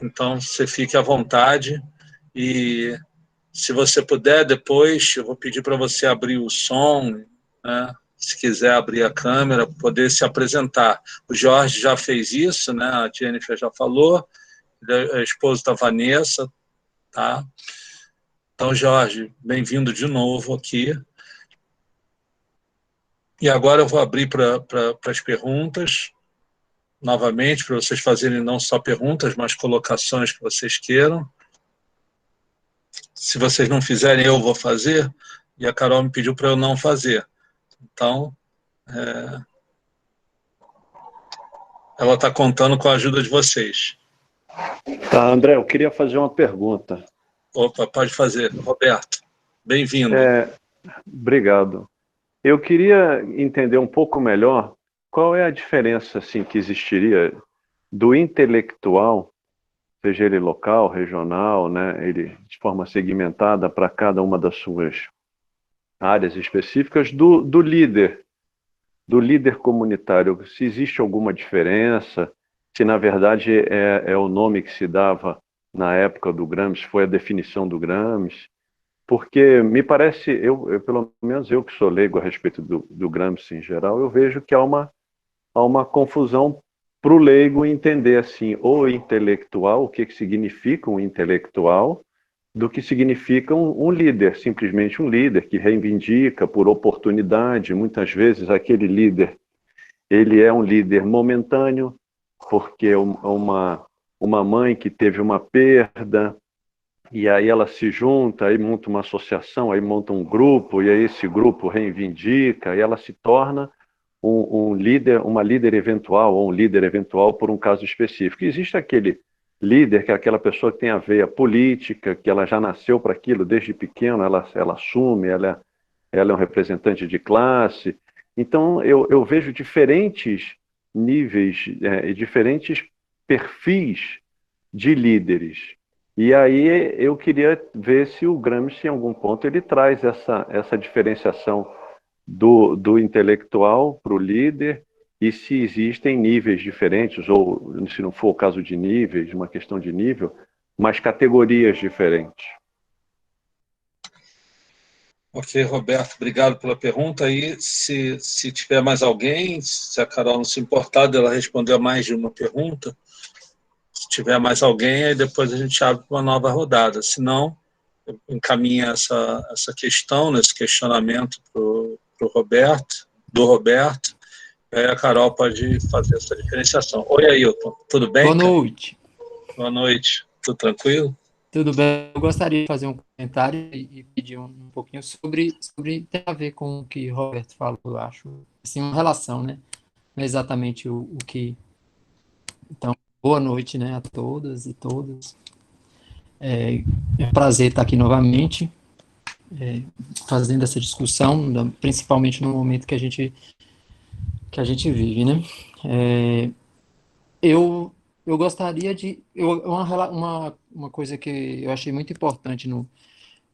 Então, você fique à vontade e, se você puder, depois eu vou pedir para você abrir o som, né? Se quiser abrir a câmera, poder se apresentar. O Jorge já fez isso, né? A Jennifer já falou, ele é esposo da Vanessa, tá? Então, Jorge, bem-vindo de novo aqui. E agora eu vou abrir para as perguntas, novamente, para vocês fazerem não só perguntas, mas colocações que vocês queiram. Se vocês não fizerem, eu vou fazer, e a Carol me pediu para eu não fazer. Então, ela está contando com a ajuda de vocês. Tá, André, eu queria fazer uma pergunta. Opa, pode fazer. Roberto, bem-vindo. Obrigado. Eu queria entender um pouco melhor qual é a diferença assim, que existiria do intelectual, seja ele local, regional, né, ele de forma segmentada para cada uma das suas áreas específicas, do líder comunitário. Se existe alguma diferença, se na verdade é o nome que se dava na época do Gramsci, foi a definição do Gramsci, porque me parece, pelo menos eu que sou leigo a respeito do Gramsci em geral, eu vejo que há uma confusão para o leigo entender assim, o intelectual, o que significa um intelectual, do que significa um líder, simplesmente um líder que reivindica por oportunidade. Muitas vezes aquele líder, ele é um líder momentâneo, porque uma mãe que teve uma perda, e aí ela se junta, aí monta uma associação, aí monta um grupo, e aí esse grupo reivindica, e ela se torna uma líder eventual, ou um líder eventual por um caso específico. E existe aquele líder, que é aquela pessoa que tem a veia política, que ela já nasceu para aquilo desde pequeno, ela assume, ela é um representante de classe. Então, eu vejo diferentes níveis e diferentes perfis de líderes. E aí eu queria ver se o Gramsci, em algum ponto, ele traz essa diferenciação do intelectual para o líder, e se existem níveis diferentes, ou se não for o caso de níveis, uma questão de nível, mas categorias diferentes. Ok, Roberto, obrigado pela pergunta. E se tiver mais alguém, se a Carol não se importar dela responder a mais de uma pergunta, se tiver mais alguém, aí depois a gente abre uma nova rodada. Se não, encaminha essa questão, esse questionamento para o Roberto, do Roberto, e aí a Carol pode fazer essa diferenciação. Oi, Ailton, tudo bem? Boa noite. Boa noite, tudo tranquilo? Tudo bem? Eu gostaria de fazer um comentário e pedir um pouquinho sobre tem a ver com o que o Roberto falou, eu acho. Assim, uma relação, né? Não é exatamente o que... Então, boa noite, né, a todas e todos. É um prazer estar aqui novamente, fazendo essa discussão, principalmente no momento que a gente vive, né? Eu gostaria de... uma coisa que eu achei muito importante, de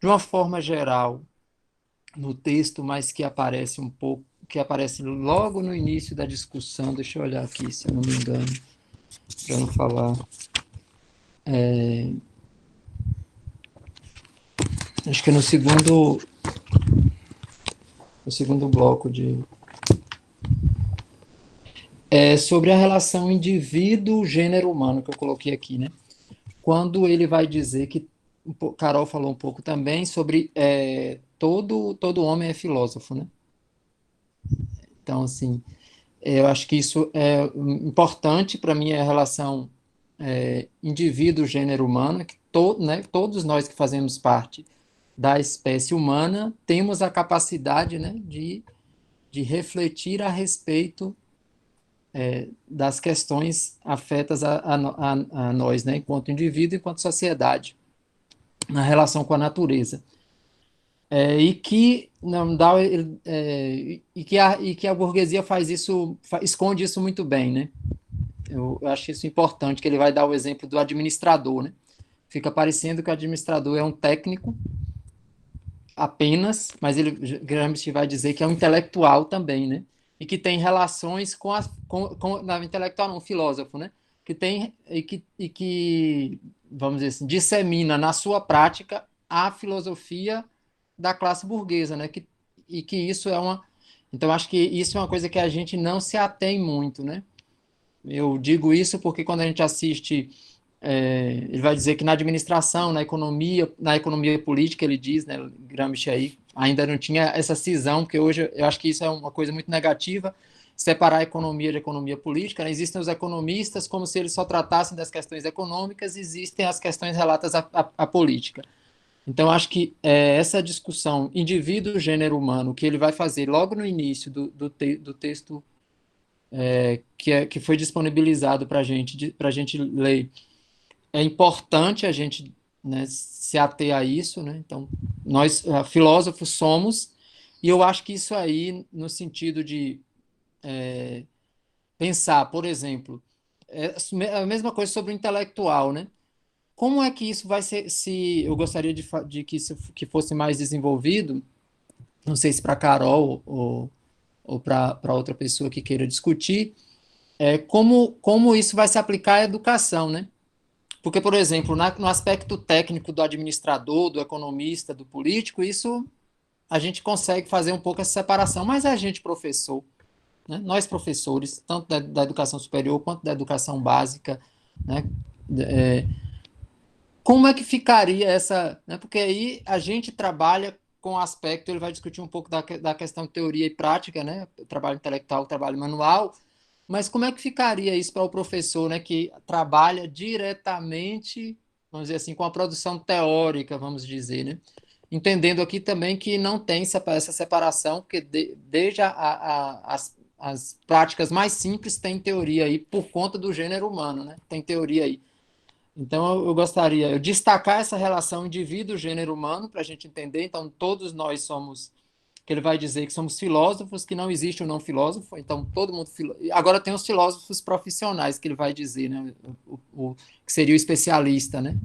uma forma geral, no texto, mas que aparece um pouco, que aparece logo no início da discussão, deixa eu olhar aqui, se eu não me engano, para não falar... acho que no segundo bloco É sobre a relação indivíduo-gênero humano que eu coloquei aqui, né? Quando ele vai dizer que, Carol falou um pouco também sobre todo homem é filósofo, né? Então, assim, eu acho que isso é importante para mim, a relação indivíduo-gênero humano, que né, todos nós que fazemos parte da espécie humana temos a capacidade, né, de refletir a respeito das questões afetas a nós, né, enquanto indivíduo e enquanto sociedade, na relação com a natureza. E que não dá e que a burguesia faz isso, esconde isso muito bem, né? Eu acho isso importante, que ele vai dar o exemplo do administrador, né? Fica parecendo que o administrador é um técnico apenas, mas Gramsci vai dizer que é um intelectual também, né? E que tem relações não, intelectual não, filósofo, né? Que tem que, vamos dizer assim, dissemina na sua prática a filosofia da classe burguesa, né? E que isso é uma... Então, acho que isso é uma coisa que a gente não se atém muito, né? Eu digo isso porque quando a gente assiste, ele vai dizer que na administração, na economia política, ele diz, né, Gramsci aí, ainda não tinha essa cisão, porque hoje eu acho que isso é uma coisa muito negativa, separar a economia de economia política, né? Existem os economistas como se eles só tratassem das questões econômicas, existem as questões relatas à política. Então, acho que essa discussão indivíduo-gênero humano, que ele vai fazer logo no início do texto que foi disponibilizado para a gente ler, é importante a gente, né, se ater a isso, né? Então, nós filósofos somos, e eu acho que isso aí, no sentido de pensar, por exemplo, a mesma coisa sobre o intelectual, né? Como é que isso vai ser, se eu gostaria de que isso que fosse mais desenvolvido, não sei se para Carol ou para outra pessoa que queira discutir, como isso vai se aplicar à educação, né? Porque, por exemplo, no aspecto técnico do administrador, do economista, do político, isso a gente consegue fazer um pouco essa separação, mas a gente, professor, né? Nós professores, tanto da educação superior quanto da educação básica, né? Como é que ficaria essa... Né? Porque aí a gente trabalha com o aspecto, ele vai discutir um pouco da questão de teoria e prática, né? Trabalho intelectual, trabalho manual, mas como é que ficaria isso para o professor, né, que trabalha diretamente, vamos dizer assim, com a produção teórica, vamos dizer, né? Entendendo aqui também que não tem essa separação, porque desde as práticas mais simples tem teoria aí, por conta do gênero humano, né? Tem teoria aí. Então, eu gostaria de destacar essa relação indivíduo-gênero humano para a gente entender. Então, todos nós somos, que ele vai dizer que somos filósofos, que não existe o não filósofo. Então, todo mundo... Agora tem os filósofos profissionais, que ele vai dizer, né? Que seria o especialista, né?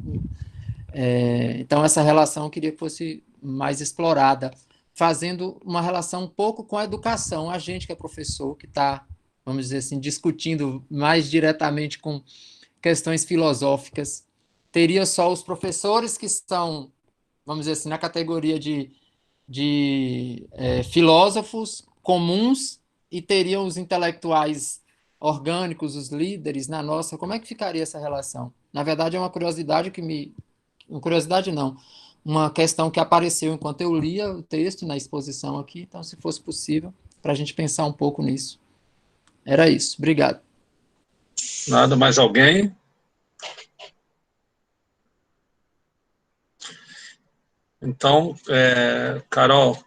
Então, essa relação eu queria que fosse mais explorada, fazendo uma relação um pouco com a educação. A gente que é professor, que está, vamos dizer assim, discutindo mais diretamente com questões filosóficas, teria só os professores que estão, vamos dizer assim, na categoria de filósofos comuns, e teriam os intelectuais orgânicos, os líderes na nossa. Como é que ficaria essa relação? Na verdade, é uma curiosidade uma curiosidade não, uma questão que apareceu enquanto eu lia o texto na exposição aqui, então, se fosse possível, para a gente pensar um pouco nisso. Era isso. Obrigado. Nada, mais alguém? Então, Carol,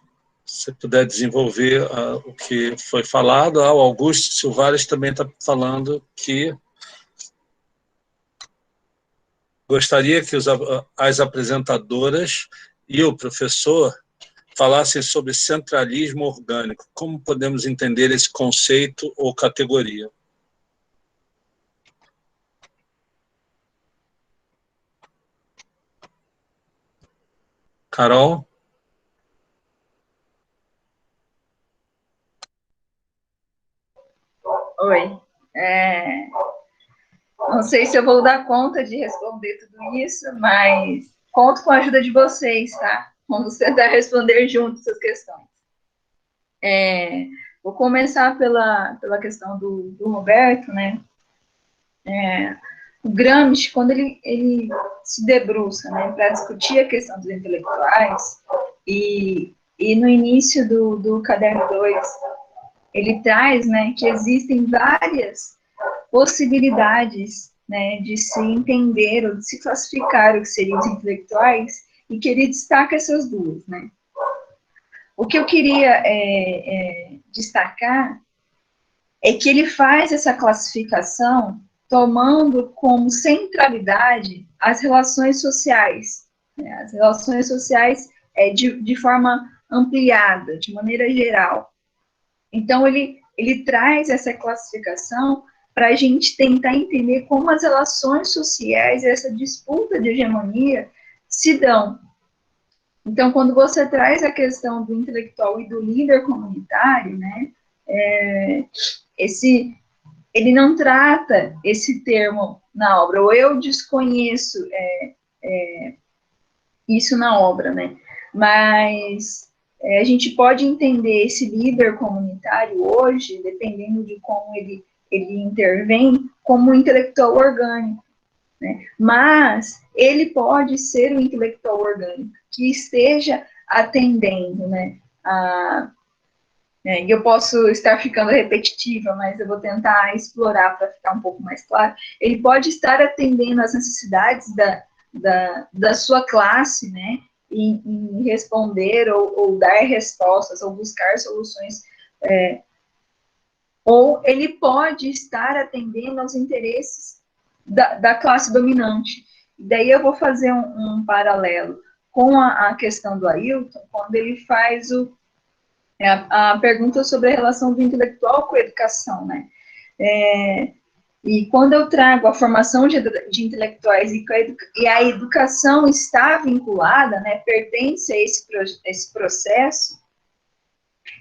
se puder desenvolver o que foi falado. O Augusto Silvares também está falando que gostaria que as apresentadoras e o professor falassem sobre centralismo orgânico. Como podemos entender esse conceito ou categoria? Carol? Oi. Não sei se eu vou dar conta de responder tudo isso, mas conto com a ajuda de vocês, tá? Vamos tentar responder juntos essas questões. Vou começar pela questão do Roberto, né? O Gramsci, quando ele se debruça, né, para discutir a questão dos intelectuais, e no início do caderno 2, ele traz, né, que existem várias possibilidades, né, de se entender ou de se classificar o que seriam os intelectuais, e que ele destaca essas duas, né. O que eu queria destacar é que ele faz essa classificação tomando como centralidade as relações sociais, né, as relações sociais de forma ampliada, de maneira geral. Então, ele traz essa classificação para a gente tentar entender como as relações sociais, essa disputa de hegemonia, se dão. Então, quando você traz a questão do intelectual e do líder comunitário, né, ele não trata esse termo na obra, ou eu desconheço isso na obra, né, mas a gente pode entender esse líder comunitário hoje, dependendo de como ele intervém, como um intelectual orgânico, né? Mas ele pode ser um intelectual orgânico que esteja atendendo, né, e eu posso estar ficando repetitiva, mas eu vou tentar explorar para ficar um pouco mais claro. Ele pode estar atendendo às necessidades da sua classe, né, em responder ou dar respostas, ou buscar soluções, ou ele pode estar atendendo aos interesses da classe dominante. Daí eu vou fazer um paralelo com a questão do Ailton, quando ele faz a pergunta sobre a relação do intelectual com a educação, né? E quando eu trago a formação de intelectuais e a educação está vinculada, né, pertence a esse processo,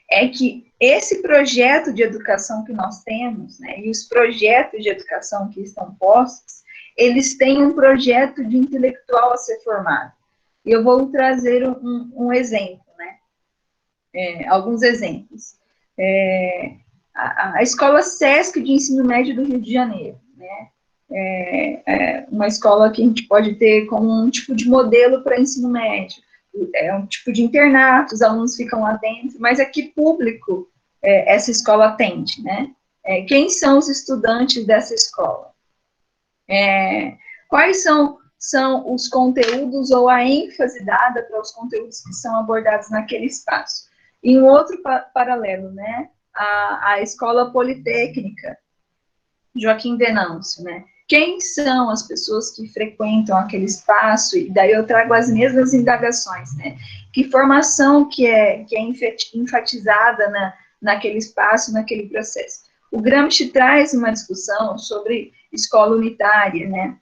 é que esse projeto de educação que nós temos, né, e os projetos de educação que estão postos, eles têm um projeto de intelectual a ser formado. E eu vou trazer um exemplo, né, alguns exemplos. A Escola Sesc de Ensino Médio do Rio de Janeiro, né, uma escola que a gente pode ter como um tipo de modelo para ensino médio. É um tipo de internato, os alunos ficam lá dentro, mas a que público essa escola atende, né? Quem são os estudantes dessa escola? Quais são os conteúdos ou a ênfase dada para os conteúdos que são abordados naquele espaço? E um outro paralelo, né? A Escola Politécnica Joaquim Venâncio, né? Quem são as pessoas que frequentam aquele espaço? E daí eu trago as mesmas indagações, né? Que formação que é enfatizada naquele espaço, naquele processo? O Gramsci traz uma discussão sobre escola unitária, né?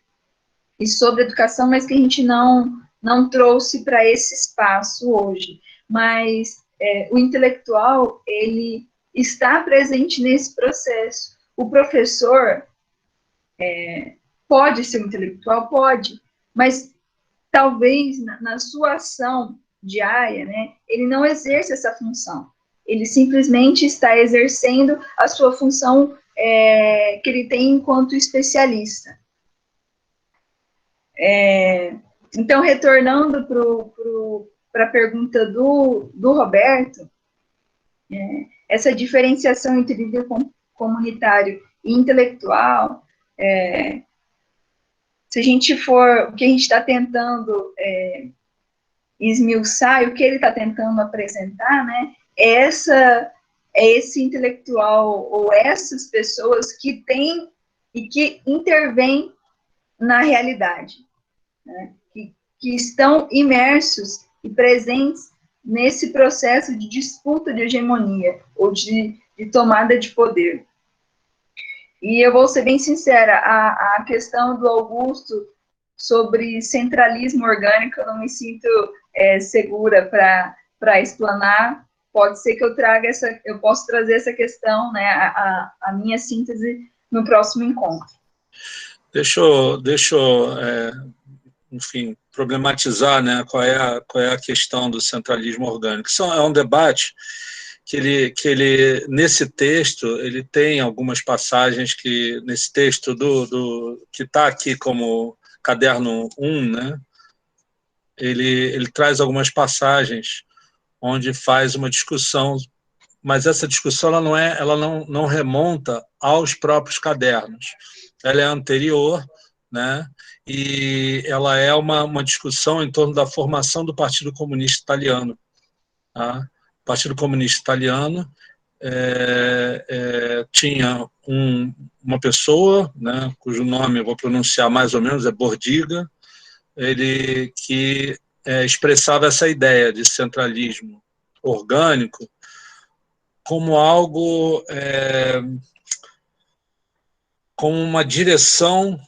E sobre educação, mas que a gente não trouxe para esse espaço hoje. Mas o intelectual, ele está presente nesse processo. O professor pode ser um intelectual? Pode, mas talvez na sua ação diária, né, ele não exerce essa função. Ele simplesmente está exercendo a sua função que ele tem enquanto especialista. Então, retornando para a pergunta do Roberto, essa diferenciação entre líder comunitário e intelectual, se a gente for, o que a gente está tentando esmiuçar, e o que ele está tentando apresentar, né, é esse intelectual, ou essas pessoas que têm e que intervêm na realidade, né, que estão imersos e presentes nesse processo de disputa de hegemonia, ou de tomada de poder. E eu vou ser bem sincera, a questão do Augusto sobre centralismo orgânico, eu não me sinto segura para explanar. Pode ser que eu possa trazer essa questão, né, a minha síntese no próximo encontro. Deixa eu enfim, problematizar, né, qual é a questão do centralismo orgânico. Isso é um debate nesse texto, ele tem algumas passagens que, nesse texto que está aqui como caderno 1, né, ele traz algumas passagens onde faz uma discussão, mas essa discussão ela não remonta aos próprios cadernos. Ela é anterior, né, e ela é uma discussão em torno da formação do Partido Comunista Italiano. Tá? O Partido Comunista Italiano tinha uma pessoa, né, cujo nome eu vou pronunciar mais ou menos, é Bordiga, ele que expressava essa ideia de centralismo orgânico como algo, como uma direção,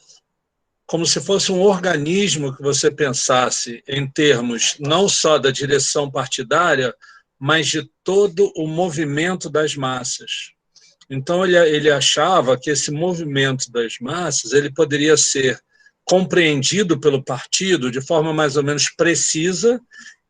como se fosse um organismo que você pensasse em termos não só da direção partidária, mas de todo o movimento das massas. Então, ele achava que esse movimento das massas ele poderia ser compreendido pelo partido de forma mais ou menos precisa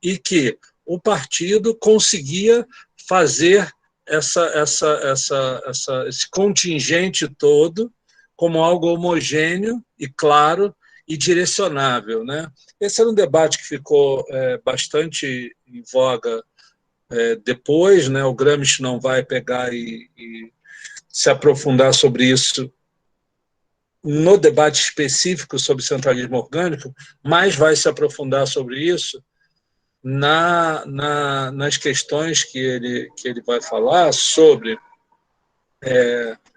e que o partido conseguia fazer esse contingente todo como algo homogêneo e claro e direcionável, né? Esse era um debate que ficou bastante em voga depois, né? O Gramsci não vai pegar e se aprofundar sobre isso no debate específico sobre centralismo orgânico, mas vai se aprofundar sobre isso nas questões que ele vai falar sobre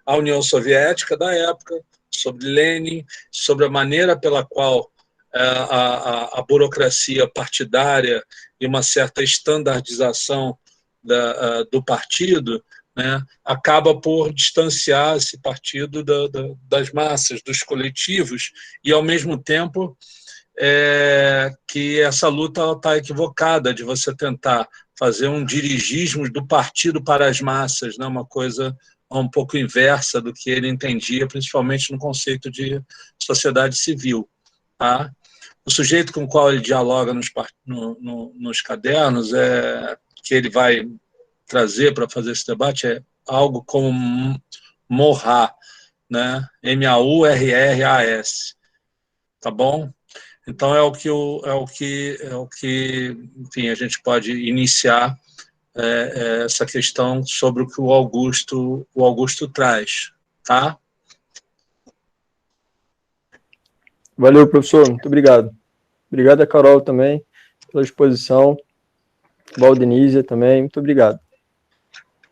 a União Soviética da época, sobre Lenin, sobre a maneira pela qual a burocracia partidária e uma certa estandardização do partido, né, acaba por distanciar esse partido das massas, dos coletivos, e, ao mesmo tempo, que essa luta está equivocada de você tentar fazer um dirigismo do partido para as massas, né, uma coisa um pouco inversa do que ele entendia, principalmente no conceito de sociedade civil. Tá? O sujeito com o qual ele dialoga nos cadernos, que ele vai trazer para fazer esse debate, é algo como Maurras, né? M-A-U-R-R-A-S. Tá bom? Então, é o que enfim, a gente pode iniciar essa questão sobre o que o Augusto traz, tá? Valeu, professor, muito obrigado. Obrigado a Carol também pela exposição, Valdenísia também, muito obrigado.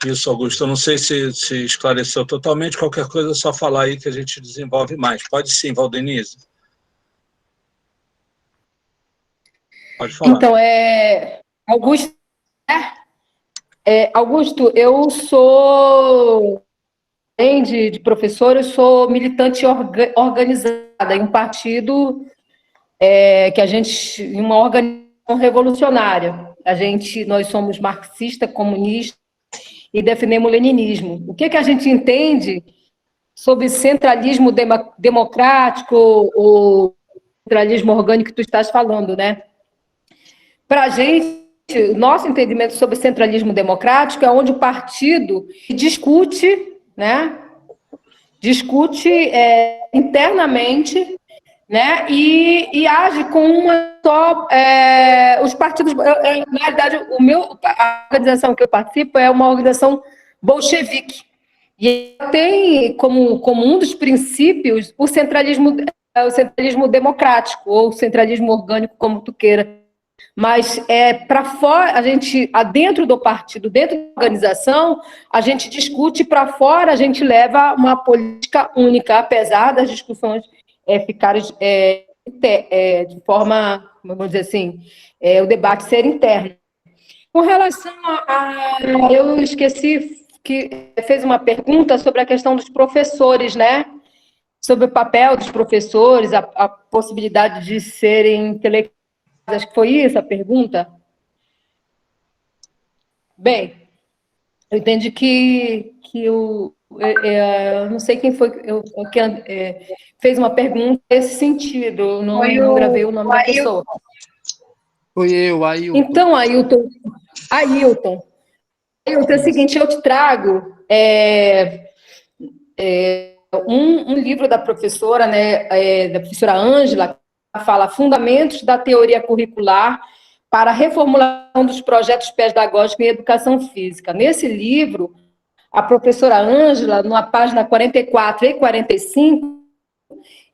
Isso, Augusto, eu não sei se esclareceu totalmente, qualquer coisa é só falar aí que a gente desenvolve mais. Pode sim, Valdenísia. Pode falar. Então, Augusto, Augusto, eu sou, além de professor, eu sou militante organizada em um partido que a gente, em uma organização revolucionária. Nós somos marxistas, comunistas e defendemos o leninismo. O que a gente entende sobre centralismo democrático ou centralismo orgânico que tu estás falando, né? Para a gente, o nosso entendimento sobre centralismo democrático é onde o partido discute, né? Discute internamente, né? E age com uma só. Os partidos, na realidade, a organização que eu participo é uma organização bolchevique. E tem como um dos princípios o centralismo democrático, ou centralismo orgânico, como tu queira. Mas para fora, dentro do partido, dentro da organização, a gente discute, para fora a gente leva uma política única, apesar das discussões ficarem de forma, vamos dizer assim, o debate ser interno. Com relação eu esqueci que fez uma pergunta sobre a questão dos professores, né? Sobre o papel dos professores, a possibilidade de serem intelectuais. Acho que foi isso a pergunta. Bem, eu entendi que eu não sei quem foi que fez uma pergunta nesse sentido. Eu não gravei o nome da pessoa. Foi eu, Ailton. Então, Ailton, Então, é o seguinte, eu te trago um livro da professora, né, da professora Ângela, que fala Fundamentos da Teoria Curricular para a Reformulação dos Projetos Pedagógicos em Educação Física. Nesse livro, a professora Ângela, na página 44 e 45,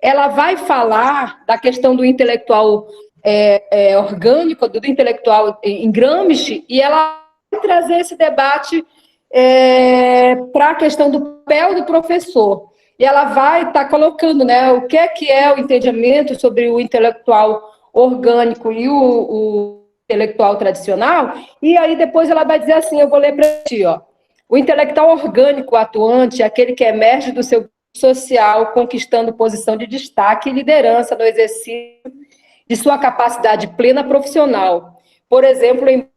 ela vai falar da questão do intelectual orgânico, do intelectual em Gramsci, e ela vai trazer esse debate para a questão do papel do professor. E ela vai estar colocando, né, o que é o entendimento sobre o intelectual orgânico e o intelectual tradicional, e aí depois ela vai dizer assim, eu vou ler para ti, ó. O intelectual orgânico atuante é aquele que emerge do seu social, conquistando posição de destaque e liderança no exercício de sua capacidade plena profissional. Por exemplo, em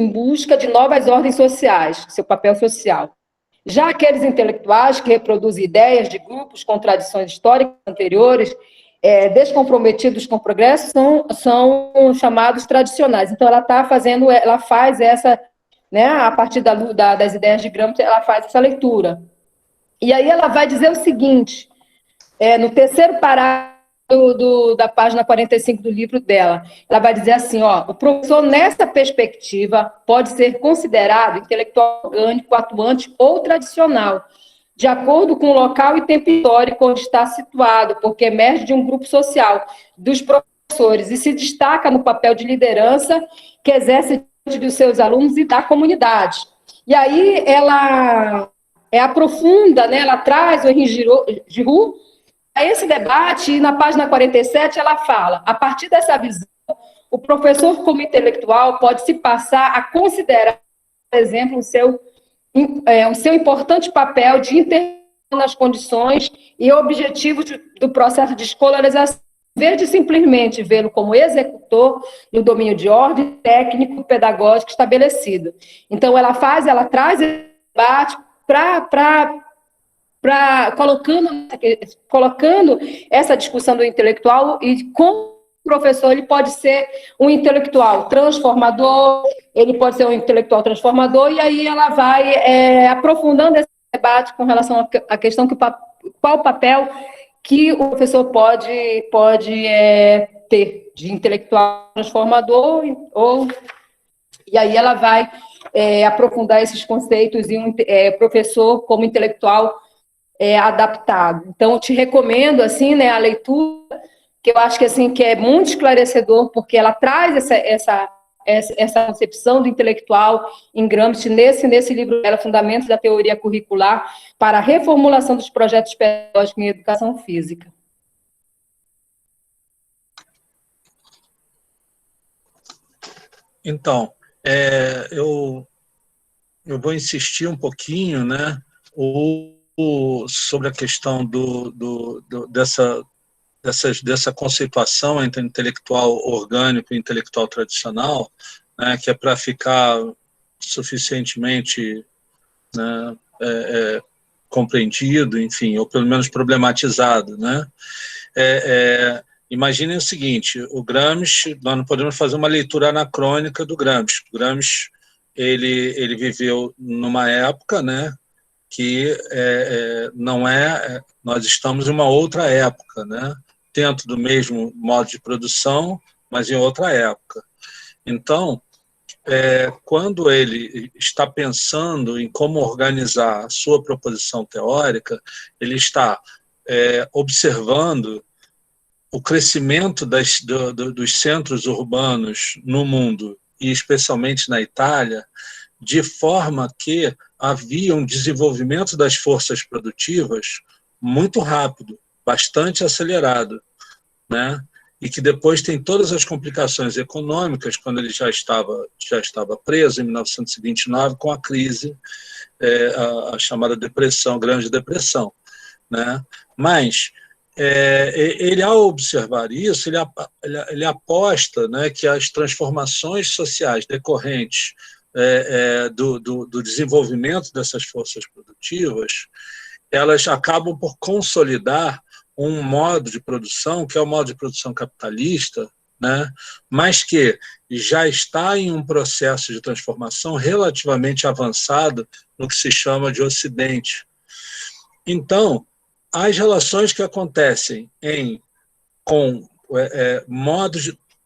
busca de novas ordens sociais, seu papel social. Já aqueles intelectuais que reproduzem ideias de grupos com tradições históricas anteriores, descomprometidos com o progresso, são chamados tradicionais. Então, ela faz essa, né, a partir das ideias de Gramsci, ela faz essa leitura. E aí ela vai dizer o seguinte, no terceiro parágrafo da página 45 do livro dela, ela vai dizer assim, ó, o professor, nessa perspectiva, pode ser considerado intelectual orgânico, atuante ou tradicional, de acordo com o local e tempo histórico onde está situado, porque emerge de um grupo social dos professores e se destaca no papel de liderança que exerce diante dos seus alunos e da comunidade. E aí ela aprofunda, né, ela traz o Henri Giroux a esse debate, e na página 47 ela fala, a partir dessa visão, o professor como intelectual pode se passar a considerar, por exemplo, o seu importante papel de intervenção nas condições e objetivos do processo de escolarização, em vez de simplesmente vê-lo como executor no domínio de ordem técnico pedagógico estabelecido. Então, ela traz esse debate colocando essa discussão do intelectual e como o professor ele pode ser um intelectual transformador, e aí ela vai aprofundando esse debate com relação à questão qual o papel que o professor pode ter de intelectual transformador, e aí ela vai aprofundar esses conceitos e professor como intelectual adaptado. Então, eu te recomendo, assim, né, a leitura, que eu acho que, assim, que é muito esclarecedor, porque ela traz essa concepção do intelectual em Gramsci, nesse livro dela, Fundamentos da Teoria Curricular para a Reformulação dos Projetos Pedagógicos em Educação Física. Então, eu vou insistir um pouquinho, né, sobre a questão dessa conceituação entre intelectual orgânico e intelectual tradicional, né, que é para ficar suficientemente, né, compreendido, enfim, ou pelo menos problematizado, né? Imaginem o seguinte, o Gramsci, nós não podemos fazer uma leitura anacrônica do Gramsci. O Gramsci, ele viveu numa época, né, que nós estamos em uma outra época, né? Dentro do mesmo modo de produção, mas em outra época. Então, quando ele está pensando em como organizar a sua proposição teórica, ele está observando o crescimento dos centros urbanos no mundo, e especialmente na Itália, de forma que havia um desenvolvimento das forças produtivas muito rápido, bastante acelerado, né? E que depois tem todas as complicações econômicas, quando ele já estava preso, em 1929, com a crise, a chamada depressão, Grande Depressão, né? Mas ele, ao observar isso, ele aposta, né, que as transformações sociais decorrentes do desenvolvimento dessas forças produtivas, elas acabam por consolidar um modo de produção, que é o modo de produção capitalista, né, mas que já está em um processo de transformação relativamente avançado no que se chama de Ocidente. Então, as relações que acontecem com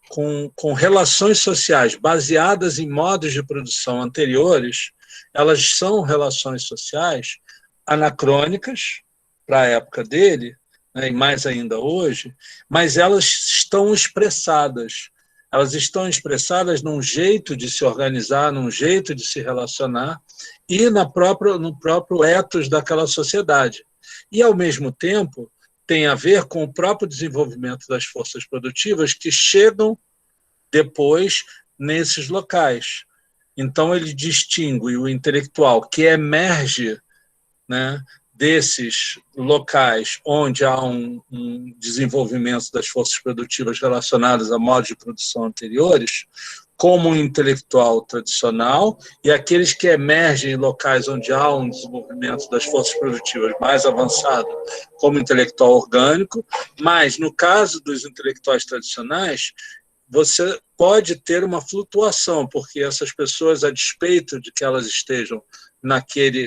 com relações sociais baseadas em modos de produção anteriores, elas são relações sociais anacrônicas para a época dele, né, e mais ainda hoje, mas elas estão expressadas. Elas estão expressadas num jeito de se organizar, num jeito de se relacionar e no próprio ethos daquela sociedade. E, ao mesmo tempo, tem a ver com o próprio desenvolvimento das forças produtivas que chegam depois nesses locais. Então, ele distingue o intelectual que emerge, né, desses locais onde há um desenvolvimento das forças produtivas relacionadas a modos de produção anteriores, como um intelectual tradicional, e aqueles que emergem em locais onde há um desenvolvimento das forças produtivas mais avançado, como intelectual orgânico. Mas, no caso dos intelectuais tradicionais, você pode ter uma flutuação, porque essas pessoas, a despeito de que elas estejam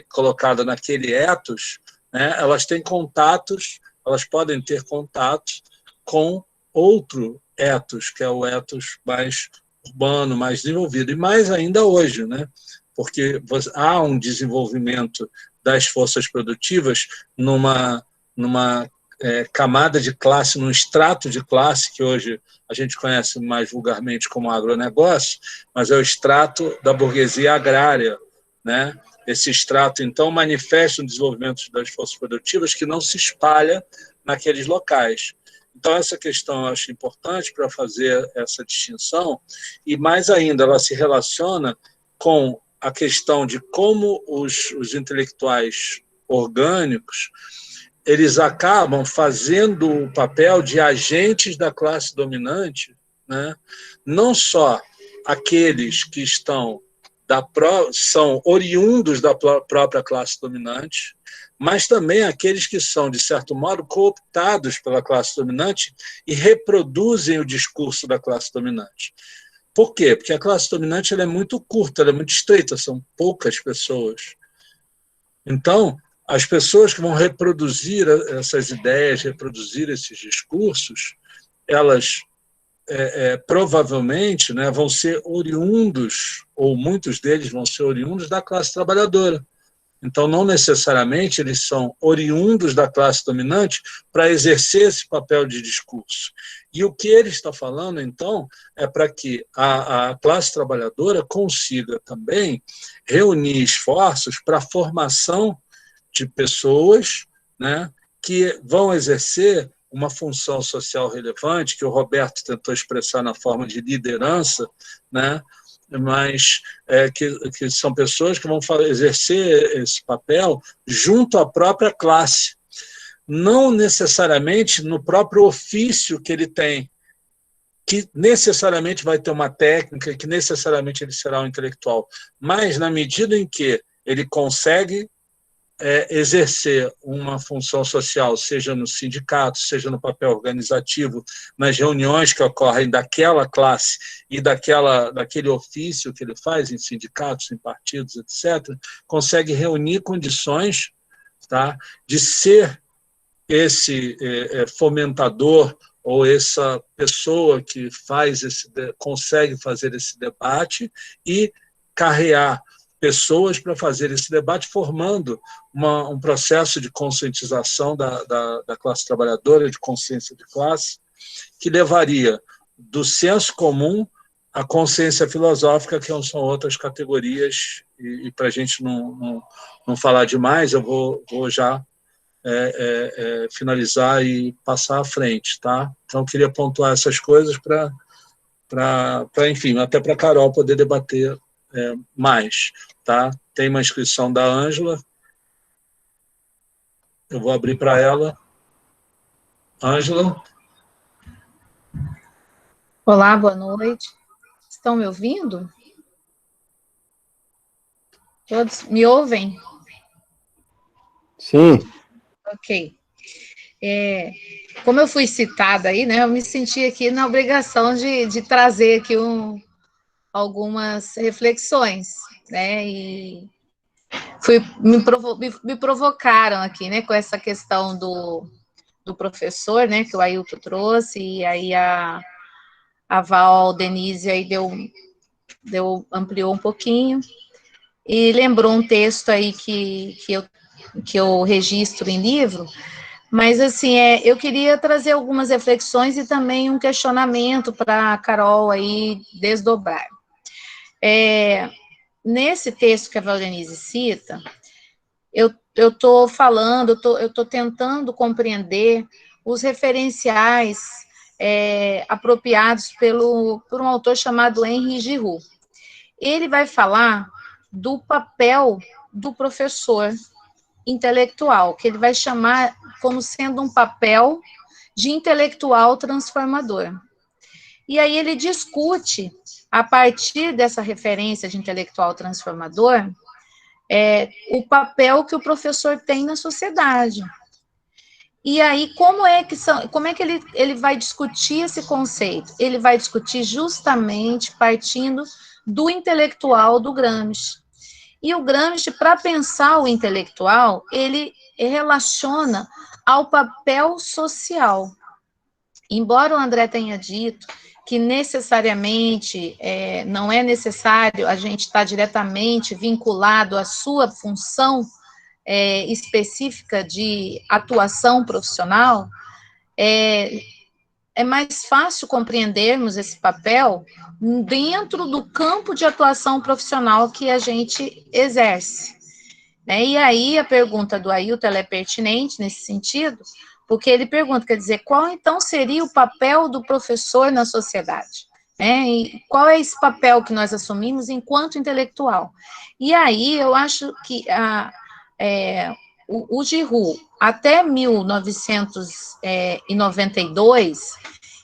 colocadas naquele ethos, né, elas têm contatos, elas podem ter contatos com outro ethos, que é o ethos mais urbano, mais desenvolvido, e mais ainda hoje, né, porque há um desenvolvimento das forças produtivas numa camada de classe, num extrato de classe que hoje a gente conhece mais vulgarmente como agronegócio, mas é o extrato da burguesia agrária, né? Esse extrato, então, manifesta um desenvolvimento das forças produtivas que não se espalha naqueles locais. Então, essa questão eu acho importante para fazer essa distinção, e mais ainda, ela se relaciona com a questão de como os intelectuais orgânicos eles acabam fazendo o papel de agentes da classe dominante, né? Não só aqueles que são oriundos da própria classe dominante, mas também aqueles que são, de certo modo, cooptados pela classe dominante e reproduzem o discurso da classe dominante. Por quê? Porque a classe dominante ela é muito curta, ela é muito estreita, são poucas pessoas. Então, as pessoas que vão reproduzir essas ideias, reproduzir esses discursos, elas provavelmente, né, vão ser oriundos, ou muitos deles vão ser oriundos da classe trabalhadora. Então, não necessariamente eles são oriundos da classe dominante para exercer esse papel de discurso. E o que ele está falando, então, é para que a classe trabalhadora consiga também reunir esforços para a formação de pessoas, né, que vão exercer uma função social relevante, que o Roberto tentou expressar na forma de liderança, né, mas que são pessoas que vão exercer esse papel junto à própria classe, não necessariamente no próprio ofício que ele tem, que necessariamente vai ter uma técnica, que necessariamente ele será um intelectual, mas na medida em que ele consegue exercer uma função social, seja no sindicato, seja no papel organizativo, nas reuniões que ocorrem daquela classe e daquele ofício que ele faz em sindicatos, em partidos, etc., consegue reunir condições, tá, de ser esse fomentador ou essa pessoa que consegue fazer esse debate e carrear pessoas para fazer esse debate, formando um processo de conscientização da classe trabalhadora, de consciência de classe, que levaria do senso comum à consciência filosófica, que são outras categorias, e para a gente não falar demais, eu vou já finalizar e passar à frente, tá? Então, eu queria pontuar essas coisas para enfim, até para a Carol poder debater mais, tá? Tem uma inscrição da Ângela, eu vou abrir para ela. Ângela? Olá, boa noite. Estão me ouvindo? Todos me ouvem? Sim. Ok. como eu fui citada aí, né, eu me senti aqui na obrigação de trazer aqui algumas reflexões, né, e me provocaram aqui, né, com essa questão do professor, né, que o Ailton trouxe, e aí a Val Denise aí ampliou um pouquinho, e lembrou um texto aí que eu registro em livro, mas assim, eu queria trazer algumas reflexões e também um questionamento para a Carol aí desdobrar. Nesse texto que a Valdenise cita, eu estou falando, eu estou tentando compreender os referenciais apropriados por um autor chamado Henri Giroux. Ele vai falar do papel do professor intelectual, que ele vai chamar como sendo um papel de intelectual transformador. E aí ele discute, a partir dessa referência de intelectual transformador, o papel que o professor tem na sociedade. E aí, como é que ele vai discutir esse conceito? Ele vai discutir justamente partindo do intelectual do Gramsci. E o Gramsci, para pensar o intelectual, ele relaciona ao papel social. Embora o André tenha dito que necessariamente não é necessário a gente estar diretamente vinculado à sua função específica de atuação profissional, é mais fácil compreendermos esse papel dentro do campo de atuação profissional que a gente exerce. E aí a pergunta do Ailton é pertinente nesse sentido, porque ele pergunta, quer dizer, qual então seria o papel do professor na sociedade? E qual é esse papel que nós assumimos enquanto intelectual? E aí eu acho que o Giroux, até 1992,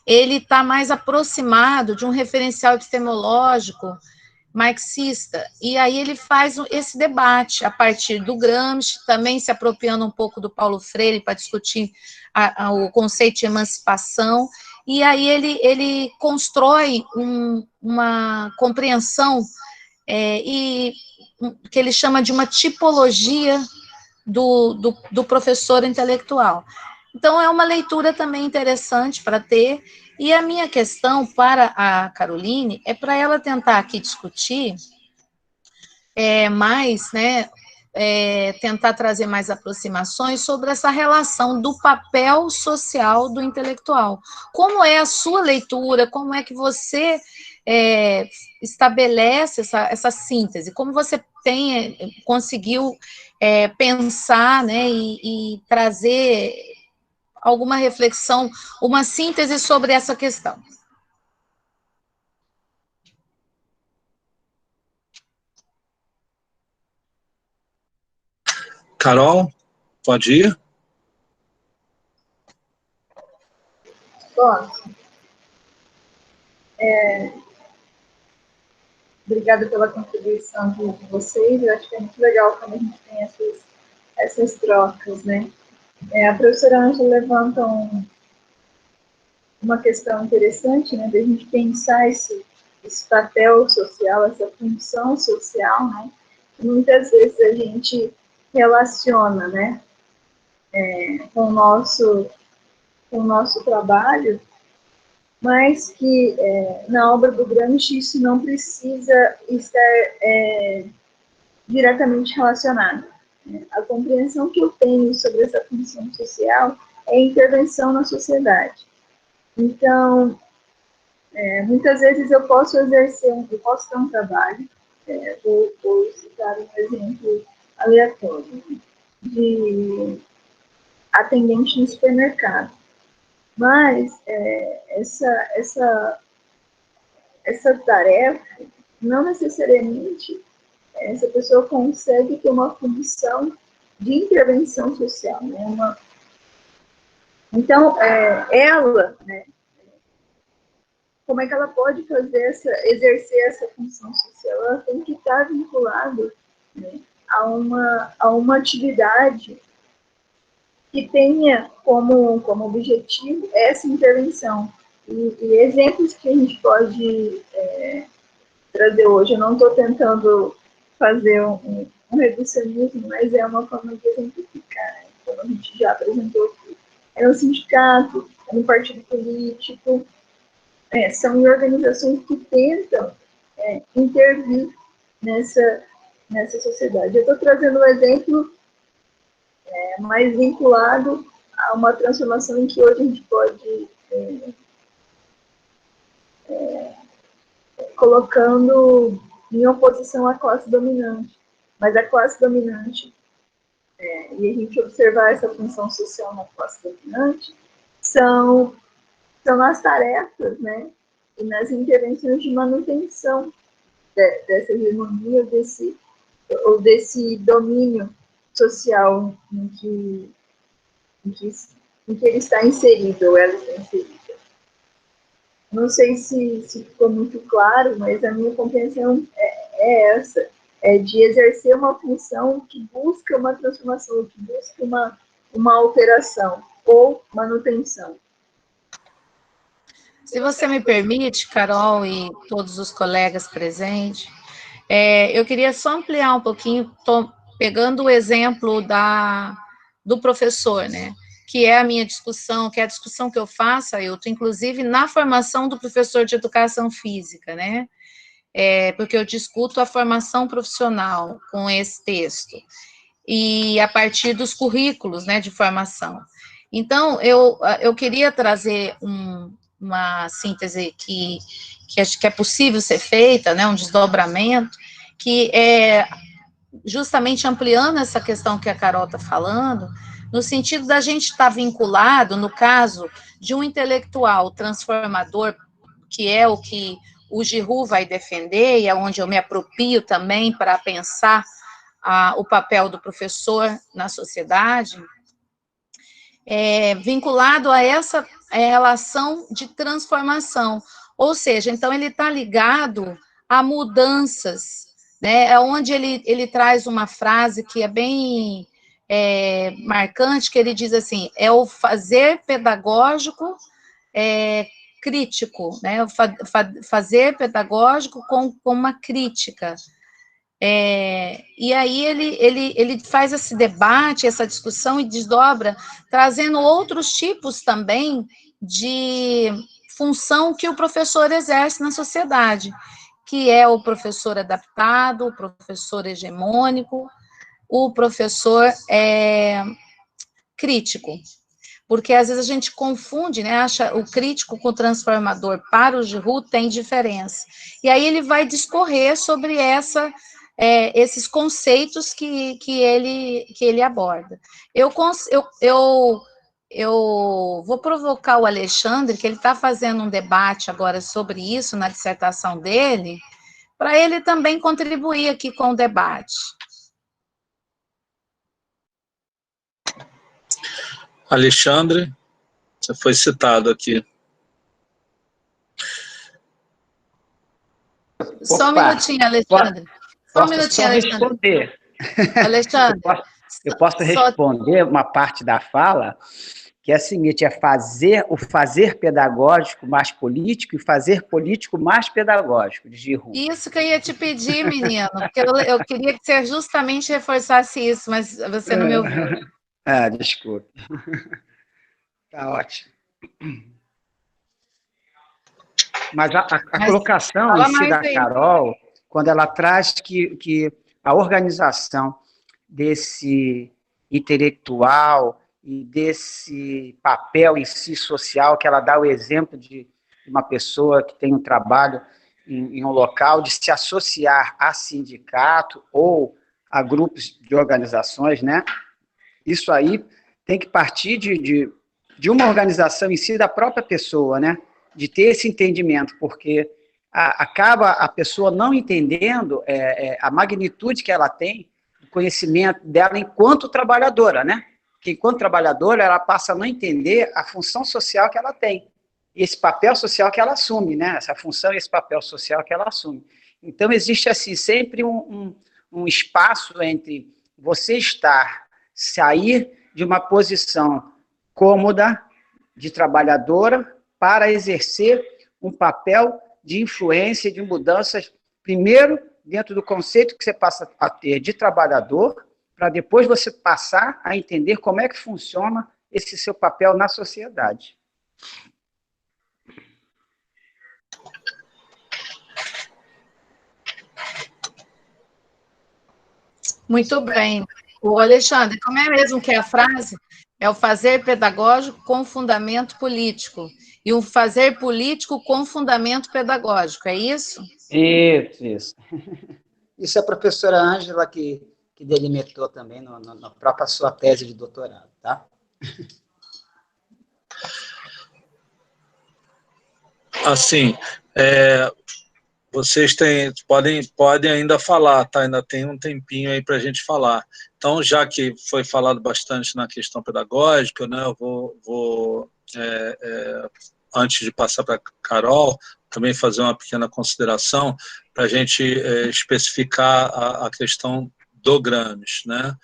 ele está mais aproximado de um referencial epistemológico marxista, e aí ele faz esse debate a partir do Gramsci, também se apropriando um pouco do Paulo Freire para discutir o conceito de emancipação, e aí ele constrói uma compreensão que ele chama de uma tipologia do professor intelectual. Então, é uma leitura também interessante para ter, e a minha questão para a Caroline é para ela tentar aqui discutir mais, né, tentar trazer mais aproximações sobre essa relação do papel social do intelectual. Como é a sua leitura, como é que você estabelece essa síntese, como você conseguiu pensar, né, e trazer alguma reflexão, uma síntese sobre essa questão. Carol, pode ir? Bom, obrigada pela contribuição de vocês. Eu acho que é muito legal quando a gente tem essas trocas, né? A professora Ângela levanta uma questão interessante, né, da gente pensar esse papel social, essa função social, né? Muitas vezes a gente relaciona, né, com o nosso trabalho, mas que na obra do Gramsci isso não precisa estar diretamente relacionado. A compreensão que eu tenho sobre essa função social é a intervenção na sociedade. Então, muitas vezes eu posso ter um trabalho, vou citar um exemplo aleatório, de atendente no supermercado. Mas essa tarefa, não necessariamente essa pessoa consegue ter uma função de intervenção social, né? Então, ela, né, como é que ela pode exercer essa função social? Ela tem que estar vinculada, né, a uma atividade que tenha como objetivo essa intervenção. E exemplos que a gente pode trazer hoje, eu não estou tentando fazer um reducionismo, mas é uma forma de exemplificar, né? Como a gente já apresentou aqui. É no sindicato, é no partido político, são organizações que tentam intervir nessa sociedade. Eu estou trazendo um exemplo mais vinculado a uma transformação em que hoje a gente pode colocando em oposição à classe dominante. Mas a classe dominante, e a gente observar essa função social na classe dominante, são as tarefas, né, e nas intervenções de manutenção dessa hegemonia, desse domínio social em que ele está inserido, ou ela está inserida. Não sei se ficou muito claro, mas a minha compreensão é essa, de exercer uma função que busca uma transformação, que busca uma alteração ou manutenção. Se você me permite, Carol e todos os colegas presentes, eu queria só ampliar um pouquinho, pegando o exemplo do professor, né? Que é a minha discussão, que é a discussão que eu faço, Ailton, inclusive na formação do professor de educação física, né? Porque eu discuto a formação profissional com esse texto, e a partir dos currículos, né, de formação. Então, eu queria trazer uma síntese que acho que é possível ser feita, né, um desdobramento, que é justamente ampliando essa questão que a Carol está falando, no sentido da gente estar vinculado, no caso de um intelectual transformador, que é o que o Giroux vai defender, e é onde eu me aproprio também para pensar o papel do professor na sociedade, vinculado a essa relação de transformação. Ou seja, então ele está ligado a mudanças, né, onde ele traz uma frase que é bem marcante, que ele diz assim, é o fazer pedagógico crítico, né, o fazer pedagógico com uma crítica. E aí ele faz esse debate, essa discussão e desdobra, trazendo outros tipos também de função que o professor exerce na sociedade, que é o professor adaptado, o professor hegemônico, o professor crítico. Porque às vezes a gente confunde, né, acha o crítico com o transformador. Para o Giroux tem diferença. E aí ele vai discorrer sobre esses conceitos que ele aborda. Eu vou provocar o Alexandre, que ele está fazendo um debate agora sobre isso na dissertação dele, para ele também contribuir aqui com o debate. Alexandre, você foi citado aqui. Só um minutinho, Alexandre. Só um minutinho, Alexandre. Alexandre. Eu posso responder uma parte da fala, que é a seguinte, o fazer pedagógico mais político e fazer político mais pedagógico, de Giroux. Isso que eu ia te pedir, menino, porque eu queria que você justamente reforçasse isso, mas você não me ouviu. Desculpa. Tá ótimo. Mas a colocação em si da Carol, quando ela traz que a organização desse intelectual e desse papel em si social, que ela dá o exemplo de uma pessoa que tem um trabalho em um local, de se associar a sindicato ou a grupos de organizações, né? Isso aí tem que partir de uma organização em si da própria pessoa, né? De ter esse entendimento, porque acaba a pessoa não entendendo a magnitude que ela tem, o conhecimento dela enquanto trabalhadora, né? Que enquanto trabalhadora ela passa a não entender a função social que ela tem, esse papel social que ela assume, né? Essa função e esse papel social que ela assume. Então existe assim sempre um espaço entre você sair de uma posição cômoda, de trabalhadora, para exercer um papel de influência, de mudanças, primeiro, dentro do conceito que você passa a ter de trabalhador, para depois você passar a entender como é que funciona esse seu papel na sociedade. Muito bem. O Alexandre, como é mesmo que é a frase? É o fazer pedagógico com fundamento político. E o fazer político com fundamento pedagógico, é isso? Isso. Isso é a professora Ângela que delimitou também na própria sua tese de doutorado, tá? Assim, vocês podem ainda falar, tá? Ainda tem um tempinho aí para a gente falar. Então, já que foi falado bastante na questão pedagógica, né, eu vou antes de passar para a Carol, também fazer uma pequena consideração para a gente especificar a questão do Gramsci, né?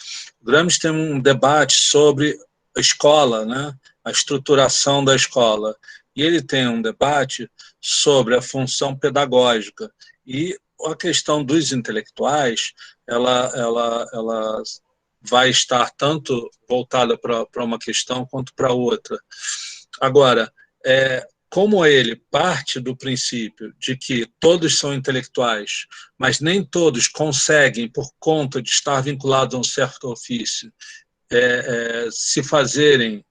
O Gramsci tem um debate sobre a escola, né? A estruturação da escola. E ele tem um debate sobre a função pedagógica. E a questão dos intelectuais, ela vai estar tanto voltada para uma questão quanto para outra. Agora, como ele parte do princípio de que todos são intelectuais, mas nem todos conseguem, por conta de estar vinculados a um certo ofício, se fazerem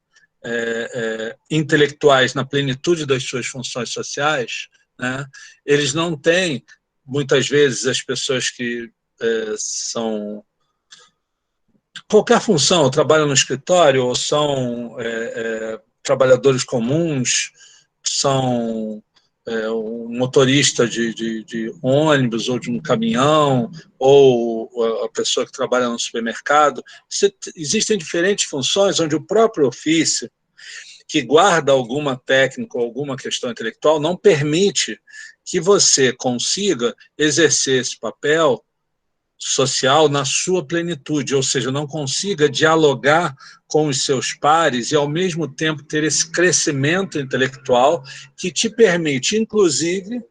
intelectuais na plenitude das suas funções sociais, né? Eles não têm, muitas vezes, as pessoas que são qualquer função, trabalham no escritório, ou são trabalhadores comuns, são um motorista de ônibus ou de um caminhão, ou a pessoa que trabalha no supermercado. Existem diferentes funções onde o próprio ofício, que guarda alguma técnica ou alguma questão intelectual, não permite que você consiga exercer esse papel social na sua plenitude, ou seja, não consiga dialogar com os seus pares e, ao mesmo tempo, ter esse crescimento intelectual que te permite, inclusive,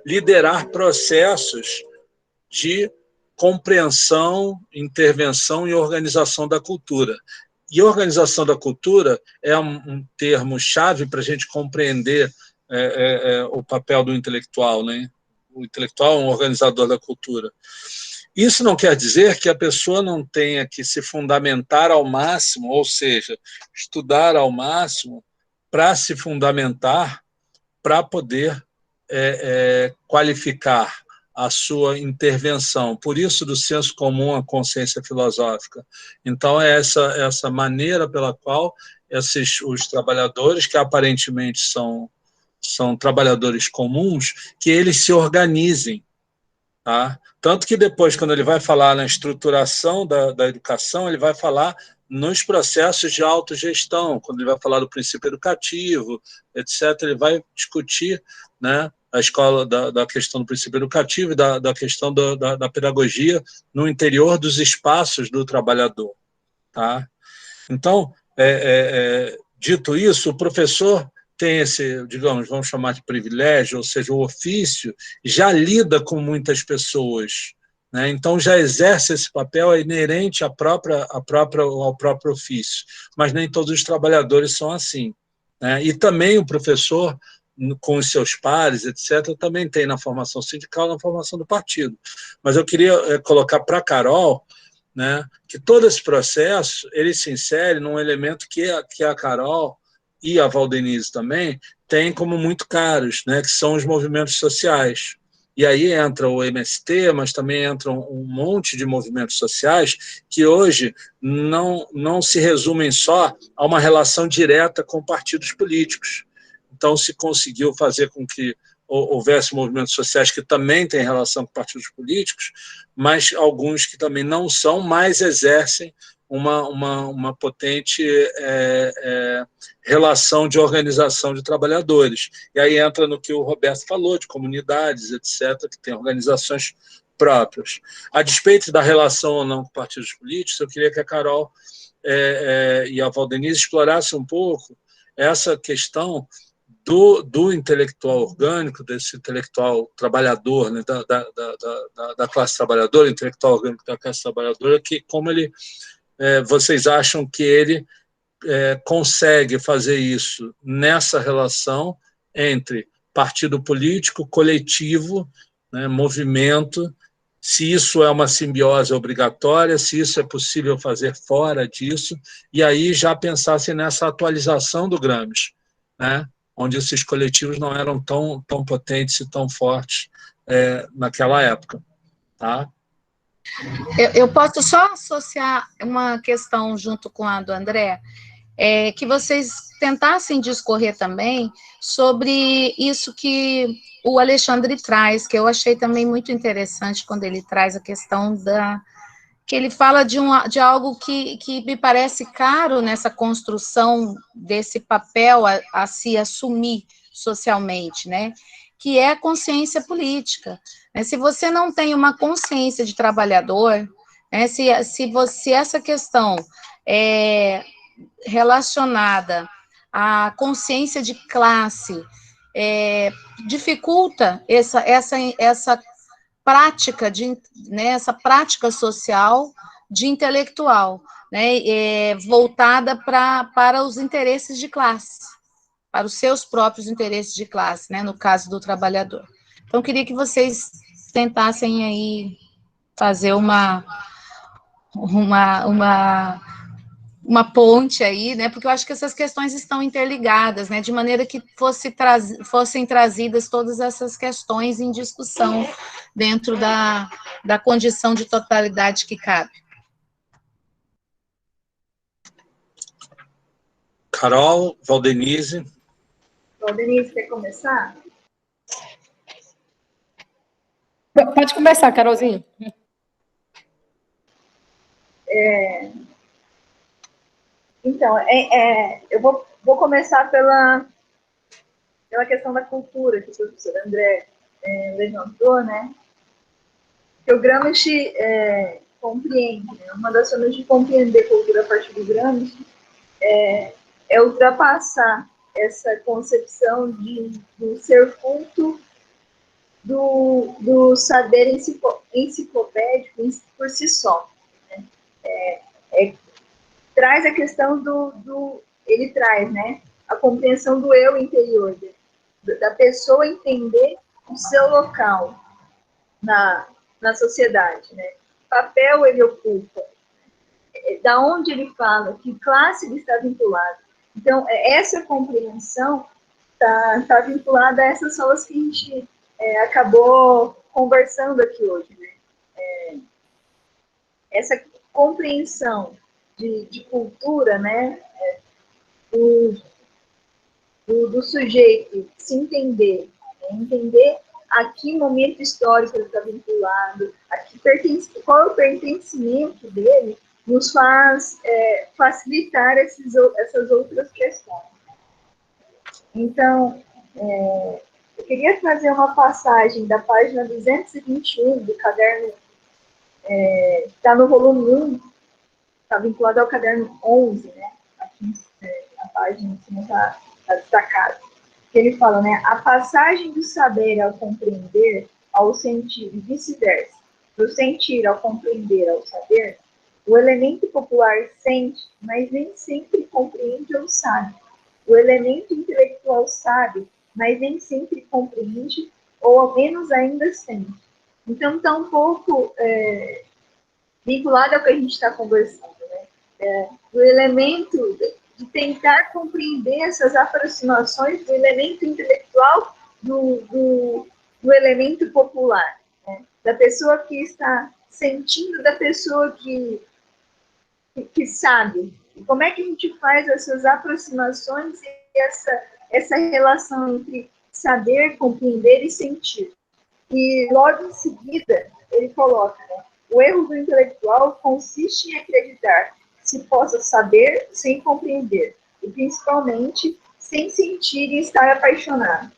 liderar processos de compreensão, intervenção e organização da cultura. E organização da cultura é um termo-chave para a gente compreender o papel do intelectual, né? O intelectual é um organizador da cultura. Isso não quer dizer que a pessoa não tenha que se fundamentar ao máximo, ou seja, estudar ao máximo para se fundamentar, para poder qualificar a sua intervenção. Por isso, do senso comum à consciência filosófica. Então, é essa maneira pela qual os trabalhadores, que aparentemente são trabalhadores comuns, que eles se organizem. Tá? Tanto que depois, quando ele vai falar na estruturação da educação, ele vai falar nos processos de autogestão, quando ele vai falar do princípio educativo, etc., ele vai discutir, né, a escola da questão do princípio educativo e da questão da pedagogia no interior dos espaços do trabalhador. Tá? Então, dito isso, o professor tem esse, digamos, vamos chamar de privilégio, ou seja, o ofício já lida com muitas pessoas, né? Então já exerce esse papel inerente ao próprio ofício, mas nem todos os trabalhadores são assim, né? E também o professor, com os seus pares, etc., também tem na formação sindical, na formação do partido. Mas eu queria colocar para a Carol, né, que todo esse processo ele se insere num elemento que a Carol e a Valdenise também têm como muito caros, né, que são os movimentos sociais. E aí entra o MST, mas também entram um monte de movimentos sociais que hoje não se resumem só a uma relação direta com partidos políticos. Então, se conseguiu fazer com que houvesse movimentos sociais que também têm relação com partidos políticos, mas alguns que também não são, mas exercem uma potente relação de organização de trabalhadores. E aí entra no que o Roberto falou, de comunidades, etc., que têm organizações próprias. A despeito da relação ou não com partidos políticos, eu queria que a Carol e a Valdenise explorasse um pouco essa questão do intelectual orgânico, desse intelectual trabalhador, né, da classe trabalhadora, intelectual orgânico da classe trabalhadora, que como vocês acham que ele consegue fazer isso nessa relação entre partido político, coletivo, né, movimento, se isso é uma simbiose obrigatória, se isso é possível fazer fora disso, e aí já pensassem nessa atualização do Gramsci, né, onde esses coletivos não eram tão potentes e tão fortes naquela época. Tá? Eu posso só associar uma questão junto com a do André, que vocês tentassem discorrer também sobre isso que o Alexandre traz, que eu achei também muito interessante quando ele traz a questão que ele fala de algo que me parece caro nessa construção desse papel a se assumir socialmente, né? Que é a consciência política. Se você não tem uma consciência de trabalhador, né? Se essa questão é relacionada à consciência de classe, dificulta essa prática essa prática social de intelectual, né, voltada para os interesses de classe, para os seus próprios interesses de classe, né, no caso do trabalhador. Então, queria que vocês tentassem aí fazer uma ponte aí, né, porque eu acho que essas questões estão interligadas, né, de maneira que fossem trazidas todas essas questões em discussão dentro da condição de totalidade que cabe. Carol, Valdenise. Valdenise, quer começar? Pode começar, Carolzinha. Então, eu vou começar pela questão da cultura que o professor André levantou, né? Que o Gramsci compreende, né? Uma das formas de compreender a cultura a partir do Gramsci é ultrapassar essa concepção do ser culto do saber enciclopédico por si só. Né? Traz a questão ele traz, né, a compreensão do eu interior, da pessoa entender o seu local na sociedade, né? Que papel ele ocupa, da onde ele fala, que classe ele está vinculado. Então, essa compreensão está vinculada a essas aulas que a gente acabou conversando aqui hoje, né? Essa compreensão de cultura, né, do sujeito se entender, né, entender a que momento histórico ele está vinculado, qual é o pertencimento dele, nos faz facilitar essas outras questões. Então, eu queria fazer uma passagem da página 221 do caderno, que está no volume 1, está vinculado ao caderno 11, né? Aqui a página em cima está destacada. Que ele fala, né? A passagem do saber ao compreender, ao sentir, e vice-versa. Do sentir ao compreender, ao saber, o elemento popular sente, mas nem sempre compreende ou sabe. O elemento intelectual sabe, mas nem sempre compreende, ou ao menos ainda sente. Então, está um pouco vinculado ao que a gente está conversando, né? Do elemento de tentar compreender essas aproximações do elemento intelectual do elemento popular, né? Da pessoa que está sentindo, da pessoa que sabe. E como é que a gente faz essas aproximações e essa relação entre saber, compreender e sentir? E logo em seguida ele coloca, né? O erro do intelectual consiste em acreditar que se possa saber sem compreender, e principalmente sem sentir e estar apaixonado.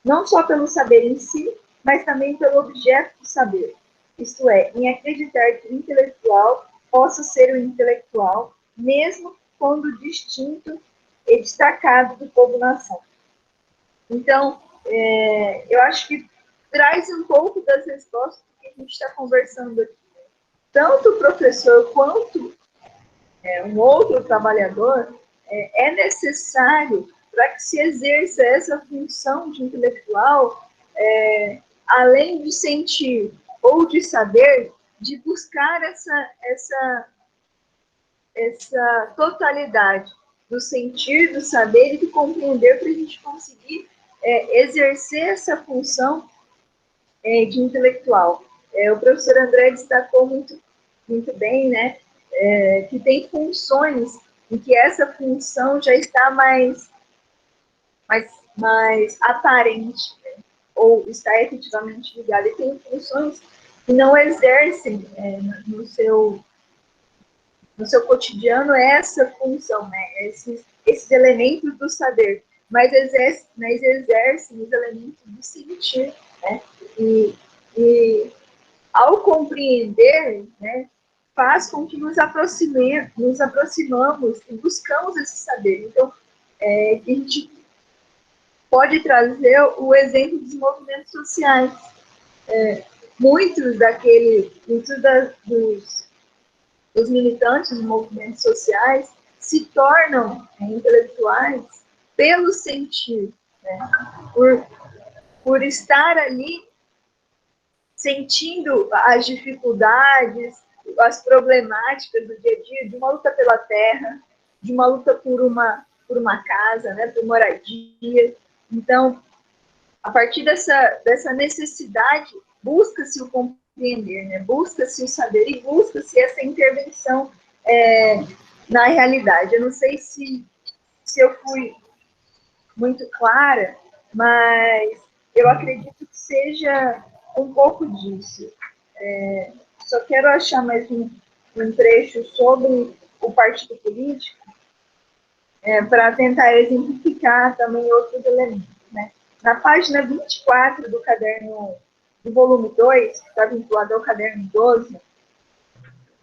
Não só pelo saber em si, mas também pelo objeto do saber. Isto é, em acreditar que o intelectual possa ser um intelectual, mesmo quando distinto e destacado do povo-nação. Então, eu acho que traz um pouco das respostas que a gente está conversando aqui. Tanto o professor quanto um outro trabalhador, é necessário para que se exerça essa função de intelectual, além de sentir ou de saber, de buscar essa totalidade do sentir, do saber e do compreender para a gente conseguir exercer essa função de intelectual. O professor André destacou muito bem, né, que tem funções em que essa função já está mais aparente, né, ou está efetivamente ligada, e tem funções que não exercem no seu cotidiano essa função, né, esses elementos do saber, mas exercem os elementos do sentir, né, e ao compreender, né, faz com que nos aproximamos e buscamos esse saber. Então, a gente pode trazer o exemplo dos movimentos sociais. Muitos dos militantes dos movimentos sociais se tornam intelectuais pelo sentir, né, por estar ali sentindo as dificuldades, as problemáticas do dia a dia, de uma luta pela terra, de uma luta por uma casa, né, por moradia. Então, a partir dessa necessidade, busca-se o compreender, né, busca-se o saber e busca-se essa intervenção na realidade. Eu não sei se eu fui muito clara, mas eu acredito que seja um pouco disso. Só quero achar mais um trecho sobre o partido político para tentar exemplificar também outros elementos, né? Na página 24 do caderno, do volume 2, que está vinculado ao caderno 12,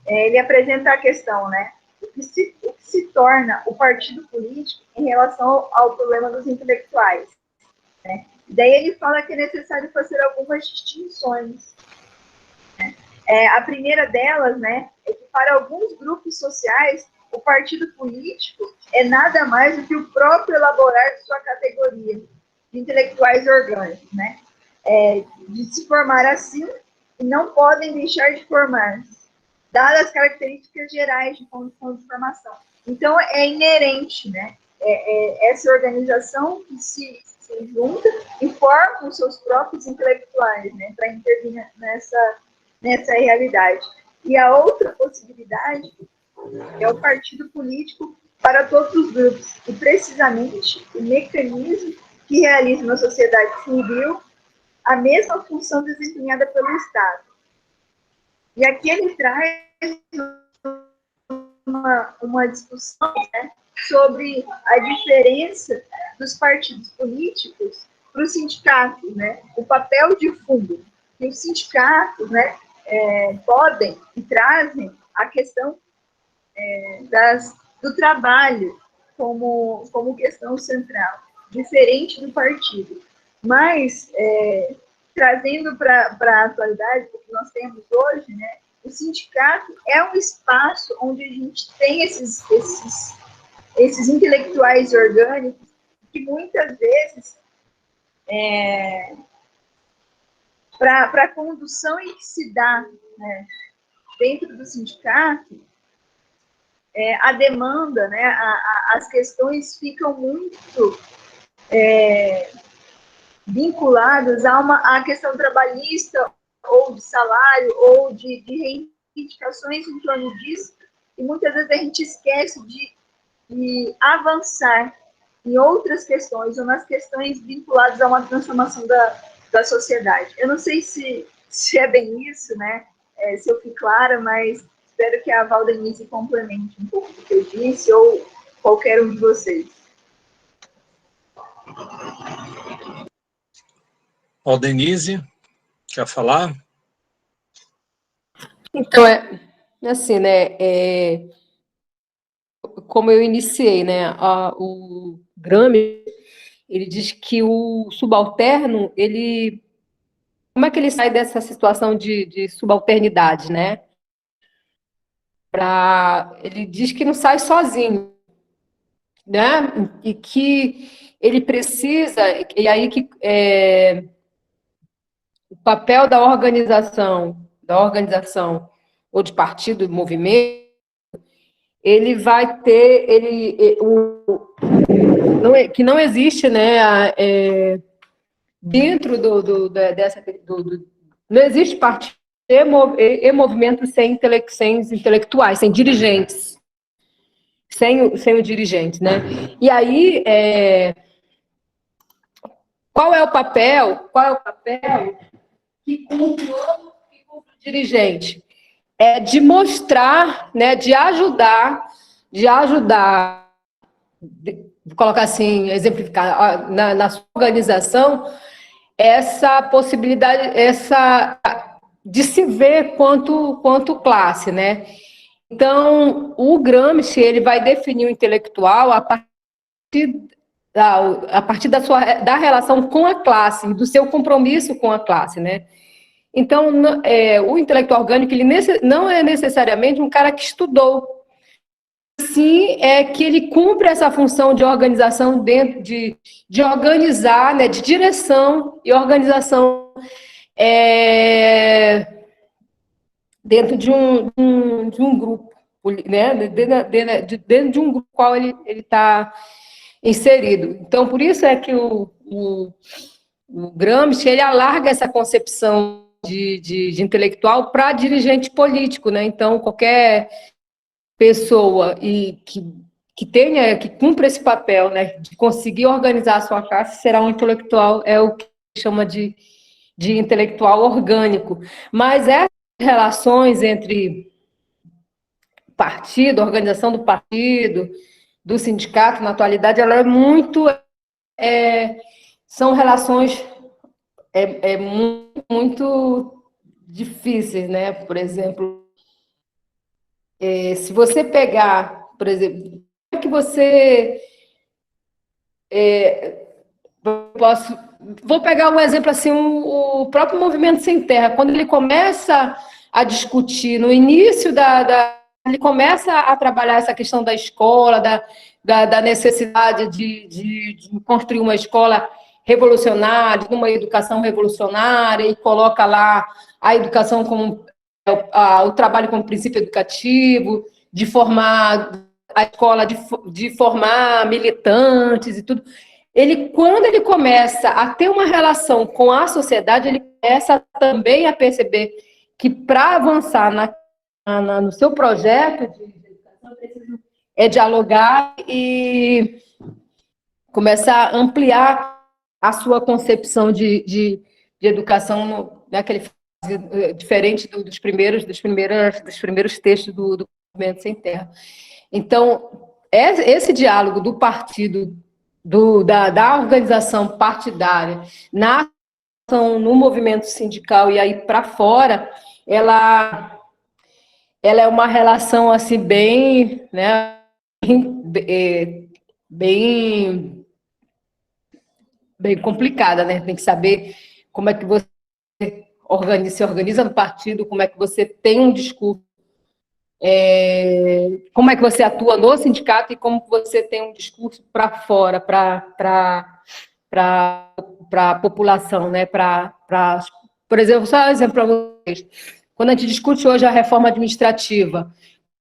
ele apresenta a questão, né? O que se torna o partido político em relação ao problema dos intelectuais, né? Daí ele fala que é necessário fazer algumas distinções. A primeira delas, né, é que para alguns grupos sociais, o partido político é nada mais do que o próprio elaborar de sua categoria de intelectuais orgânicos, né? De se formar assim, e não podem deixar de formar, dadas as características gerais de condição de formação. Então, é inerente, né? Essa organização que se junta e forma os seus próprios intelectuais, né, para intervir nessa realidade. E a outra possibilidade é o partido político para todos os grupos, e precisamente o mecanismo que realiza na sociedade civil a mesma função desempenhada pelo Estado. E aqui ele traz uma discussão, né, sobre a diferença dos partidos políticos para os sindicatos, né, o papel de fundo que os sindicatos, né, podem e trazem a questão do trabalho como questão central, diferente do partido. Mas, trazendo para a atualidade, o que nós temos hoje, né, o sindicato é um espaço onde a gente tem esses intelectuais orgânicos que muitas vezes, para a condução em que se dá, né, dentro do sindicato, a demanda, né, as questões ficam muito vinculadas à questão trabalhista, ou de salário, ou de reivindicações em torno disso, e muitas vezes a gente esquece de avançar em outras questões, ou nas questões vinculadas a uma transformação da sociedade. Eu não sei se é bem isso, né, se eu fui clara, mas espero que a Valdenise complemente um pouco do que eu disse, ou qualquer um de vocês. Valdenise, quer falar? Então, Assim, né, como eu iniciei, né, o Gramsci, ele diz que o subalterno, como é que ele sai dessa situação de subalternidade, né? Ele diz que não sai sozinho, né? E que ele precisa, e aí que o papel da organização ou de partido, movimento, ele vai ter, que não existe, né, dentro não existe partido e movimento sem intelectuais, sem dirigentes, sem o dirigente, né? E aí, qual é o papel que cumpre o dirigente? É de mostrar, né, de ajudar, vou colocar assim, exemplificar, na sua organização, essa possibilidade, de se ver quanto classe, né? Então, o Gramsci, ele vai definir o intelectual a partir da relação com a classe, do seu compromisso com a classe, né? Então, o intelectual orgânico, ele não é necessariamente um cara que estudou, sim, é que ele cumpre essa função de organização dentro de organizar, né, de direção e organização dentro de um grupo, né, dentro de um grupo qual ele está inserido. Então, por isso é que o Gramsci, ele alarga essa concepção de intelectual para dirigente político, né? Então, qualquer pessoa que cumpra esse papel, né, de conseguir organizar a sua classe, será um intelectual, é o que chama de intelectual orgânico. Mas essas relações entre partido, organização do partido, do sindicato, na atualidade, ela é muito... são relações muito difíceis, né? Por exemplo, se você pegar, por exemplo, como é que você... vou pegar um exemplo assim, o próprio Movimento Sem Terra, quando ele começa a discutir, no início ele começa a trabalhar essa questão da escola, da necessidade de construir uma escola revolucionária, uma educação revolucionária, e coloca lá a educação como o trabalho como princípio educativo, de formar a escola, de formar militantes e tudo. Quando ele começa a ter uma relação com a sociedade, ele começa também a perceber que, para avançar no seu projeto de educação, precisa dialogar e começar a ampliar a sua concepção de educação, né, que ele faz diferente dos primeiros textos do Movimento Sem Terra. Então, esse diálogo do partido, da organização partidária, no movimento sindical e aí para fora, ela é uma relação assim bem, né, bem complicada, né? Tem que saber como é que você se organiza no partido, como é que você tem um discurso, como é que você atua no sindicato e como você tem um discurso para fora, para a população, né? Por exemplo, só um exemplo para vocês. Quando a gente discute hoje a reforma administrativa,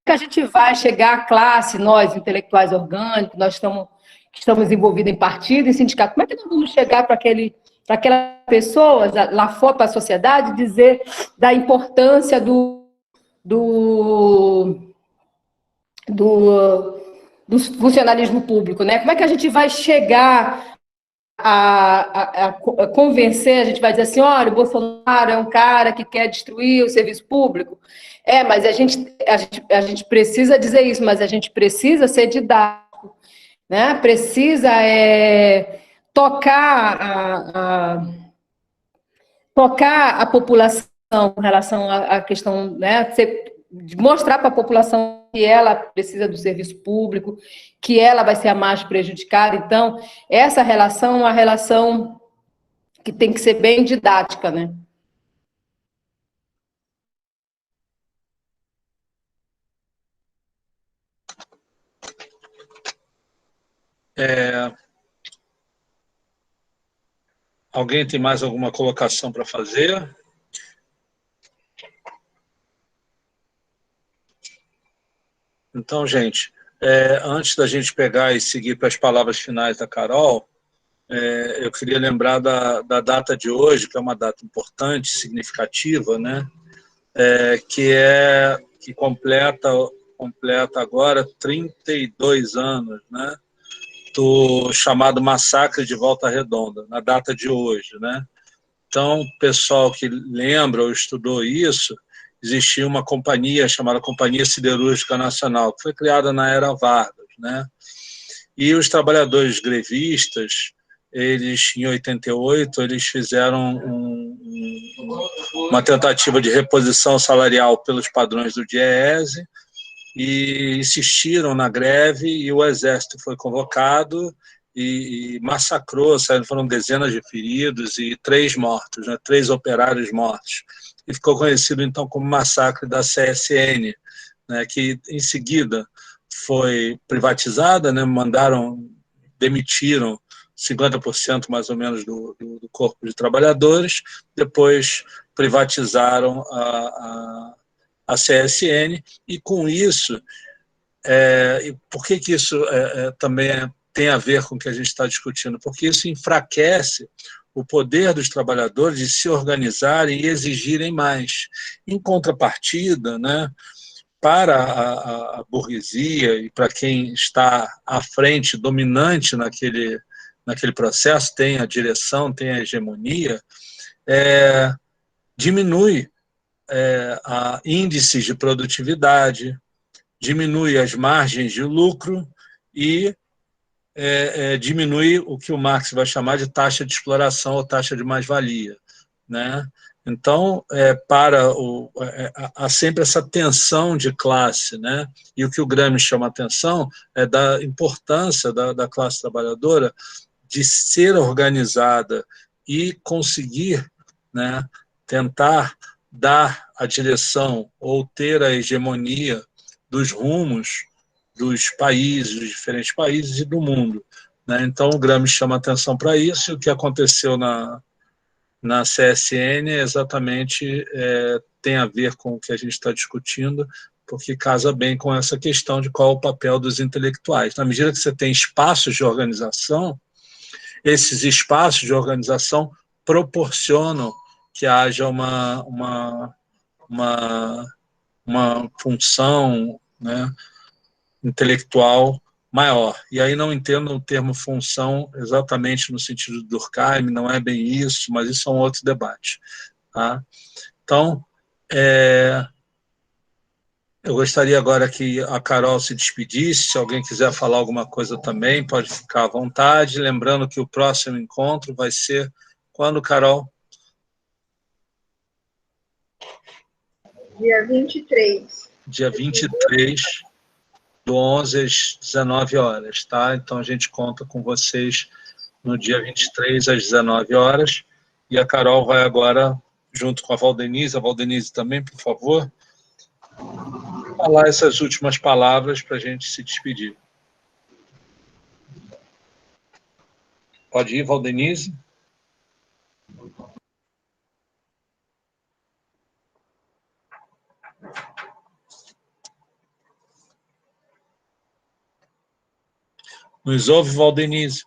que a gente vai chegar à classe, nós, intelectuais orgânicos, nós que estamos envolvidos em partido, em sindicato, como é que nós vamos chegar para aquelas pessoas lá fora, para a sociedade, dizer da importância do funcionalismo público, né? Como é que a gente vai chegar a convencer, a gente vai dizer assim, olha, o Bolsonaro é um cara que quer destruir o serviço público? Mas a gente precisa dizer isso, mas a gente precisa ser didático, né? Precisa tocar a população em relação à questão, né? de mostrar para a população que ela precisa do serviço público, que ela vai ser a mais prejudicada. Então, essa relação é uma relação que tem que ser bem didática, né? Alguém tem mais alguma colocação para fazer? Então, gente, antes da gente pegar e seguir para as palavras finais da Carol, eu queria lembrar da data de hoje, que é uma data importante, significativa, né? Que completa agora 32 anos, né? Do chamado Massacre de Volta Redonda, na data de hoje, né? Então, o pessoal que lembra ou estudou isso, existia uma companhia chamada Companhia Siderúrgica Nacional, que foi criada na era Vargas, né? E os trabalhadores grevistas, eles, em 88, eles fizeram uma tentativa de reposição salarial pelos padrões do DIEESE, e insistiram na greve, e o exército foi convocado e massacrou, foram dezenas de feridos e 3 mortos, né, 3 operários mortos. E ficou conhecido, então, como massacre da CSN, né, que, em seguida, foi privatizada, né, demitiram 50% mais ou menos do corpo de trabalhadores, depois privatizaram a CSN, e com isso, por que isso também tem a ver com o que a gente está discutindo? Porque isso enfraquece o poder dos trabalhadores de se organizarem e exigirem mais. Em contrapartida, né, para a burguesia e para quem está à frente, dominante naquele processo, tem a direção, tem a hegemonia, diminui índices de produtividade, diminui as margens de lucro e diminui o que o Marx vai chamar de taxa de exploração ou taxa de mais-valia, né? Então, há sempre essa tensão de classe, né? E o que o Gramsci chama a atenção é da importância da classe trabalhadora de ser organizada e conseguir, né, tentar dar a direção ou ter a hegemonia dos rumos dos países, dos diferentes países e do mundo, né? Então, o Gramsci chama atenção para isso, e o que aconteceu na CSN exatamente tem a ver com o que a gente está discutindo, porque casa bem com essa questão de qual é o papel dos intelectuais. Na medida que você tem espaços de organização, esses espaços de organização proporcionam que haja uma função, né, intelectual maior. E aí não entendo o termo função exatamente no sentido do Durkheim, não é bem isso, mas isso é um outro debate. Tá? Então, eu gostaria agora que a Carol se despedisse. Se alguém quiser falar alguma coisa também, pode ficar à vontade. Lembrando que o próximo encontro vai ser quando, Carol? Dia 23. Dia 23, do 11 às 19 horas, tá? Então a gente conta com vocês no dia 23 às 19 horas. E a Carol vai agora, junto com a Valdenise também, por favor, falar essas últimas palavras para a gente se despedir. Pode ir, Valdenise? Nos ouve, Valdenise?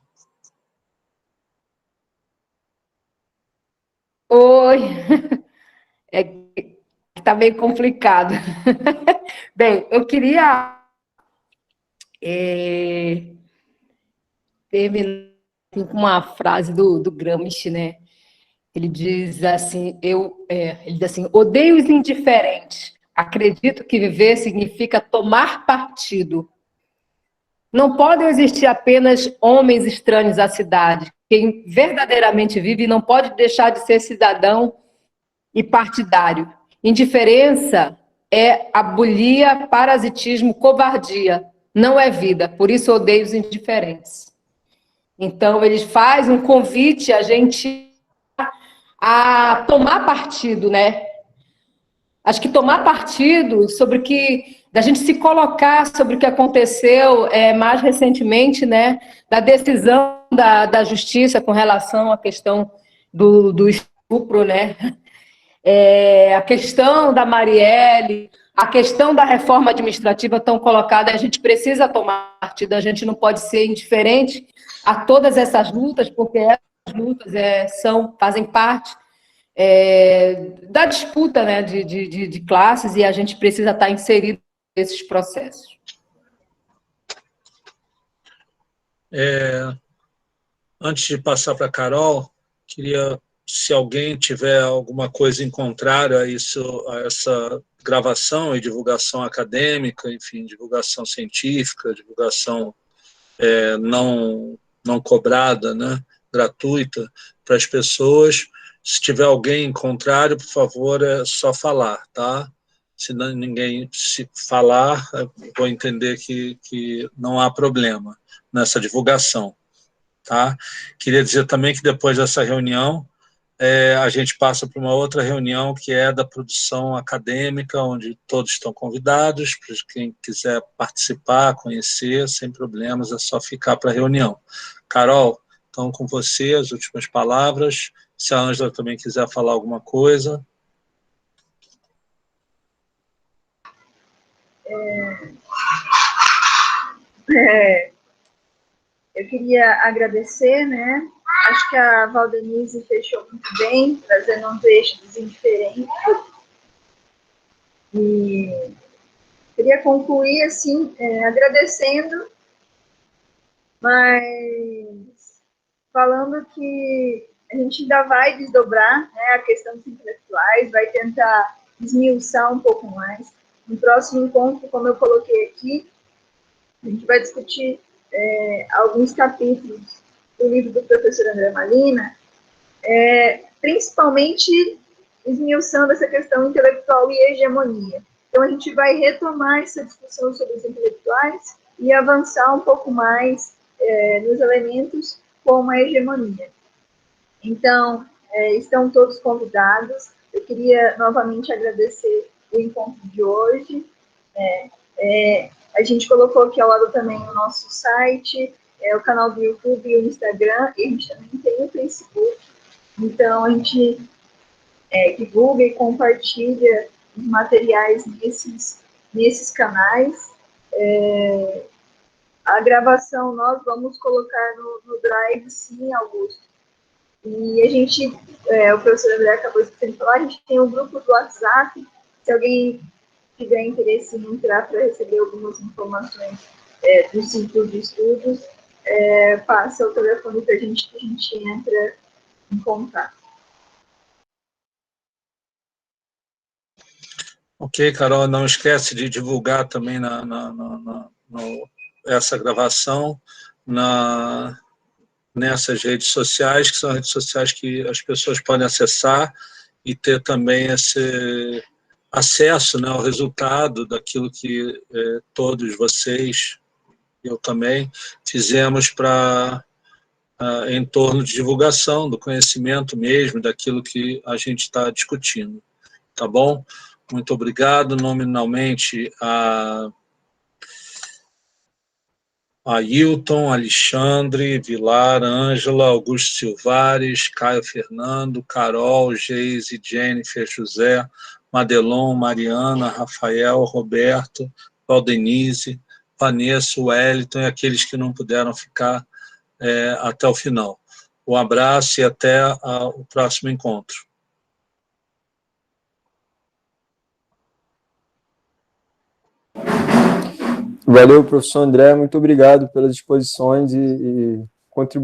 Oi! Está meio complicado. Bem, eu queria terminar com uma frase do Gramsci, né? Ele diz assim, odeio os indiferentes. Acredito que viver significa tomar partido. Não podem existir apenas homens estranhos à cidade. Quem verdadeiramente vive não pode deixar de ser cidadão e partidário. Indiferença é abulia, parasitismo, covardia. Não é vida, por isso odeio os indiferentes. Então, ele faz um convite a gente a tomar partido, né? Acho que tomar partido sobre da gente se colocar sobre o que aconteceu mais recentemente, né? Da decisão da justiça com relação à questão do estupro, né? A questão da Marielle, a questão da reforma administrativa tão colocada, a gente precisa tomar partido, a gente não pode ser indiferente a todas essas lutas, porque essas lutas fazem parte da disputa, né, de classes, e a gente precisa estar inserido nesses processos. Antes de passar para a Carol, queria, se alguém tiver alguma coisa em contrário a essa gravação e divulgação acadêmica, enfim, divulgação científica, divulgação não cobrada, né, gratuita para as pessoas. Se tiver alguém em contrário, por favor, é só falar, tá? Se ninguém se falar, vou entender que não há problema nessa divulgação, tá? Queria dizer também que depois dessa reunião, a gente passa para uma outra reunião que é da produção acadêmica, onde todos estão convidados, para quem quiser participar, conhecer, sem problemas, é só ficar para a reunião. Carol, então com você as últimas palavras, se a Ângela também quiser falar alguma coisa. Eu queria agradecer, né? Acho que a Valdenise fechou muito bem, trazendo um trecho dos indiferentes. E queria concluir, assim, agradecendo, mas falando que a gente ainda vai desdobrar, né, a questão dos intelectuais, vai tentar esmiuçar um pouco mais. No próximo encontro, como eu coloquei aqui, a gente vai discutir alguns capítulos do livro do professor André Malina, principalmente esmiuçando essa questão intelectual e hegemonia. Então, a gente vai retomar essa discussão sobre os intelectuais e avançar um pouco mais nos elementos como a hegemonia. Então, estão todos convidados. Eu queria novamente agradecer o encontro de hoje. A gente colocou aqui ao lado também o nosso site, o canal do YouTube e o Instagram, e a gente também tem o Facebook. Então, a gente divulga e compartilha os materiais nesses canais. A gravação nós vamos colocar no Drive, sim, Augusto. E a gente, o professor André acabou de falar, a gente tem um grupo do WhatsApp, se alguém tiver interesse em entrar para receber algumas informações do Círculo de Estudos, passa o telefone para a gente, que a gente entra em contato. Ok, Carol, não esquece de divulgar também essa gravação nessas redes sociais, que são redes sociais que as pessoas podem acessar e ter também esse acesso, né, ao resultado daquilo que todos vocês, eu também, fizemos em torno de divulgação do conhecimento mesmo, daquilo que a gente está discutindo. Tá bom? Muito obrigado. Nominalmente a Ailton, Alexandre, Vilar, Ângela, Augusto Silvares, Caio Fernando, Carol, Geise, Jennifer, José, Madelon, Mariana, Rafael, Roberto, Valdenise, Vanessa, Wellington e aqueles que não puderam ficar até o final. Um abraço e até o próximo encontro. Valeu, professor André, muito obrigado pelas exposições e contribuições.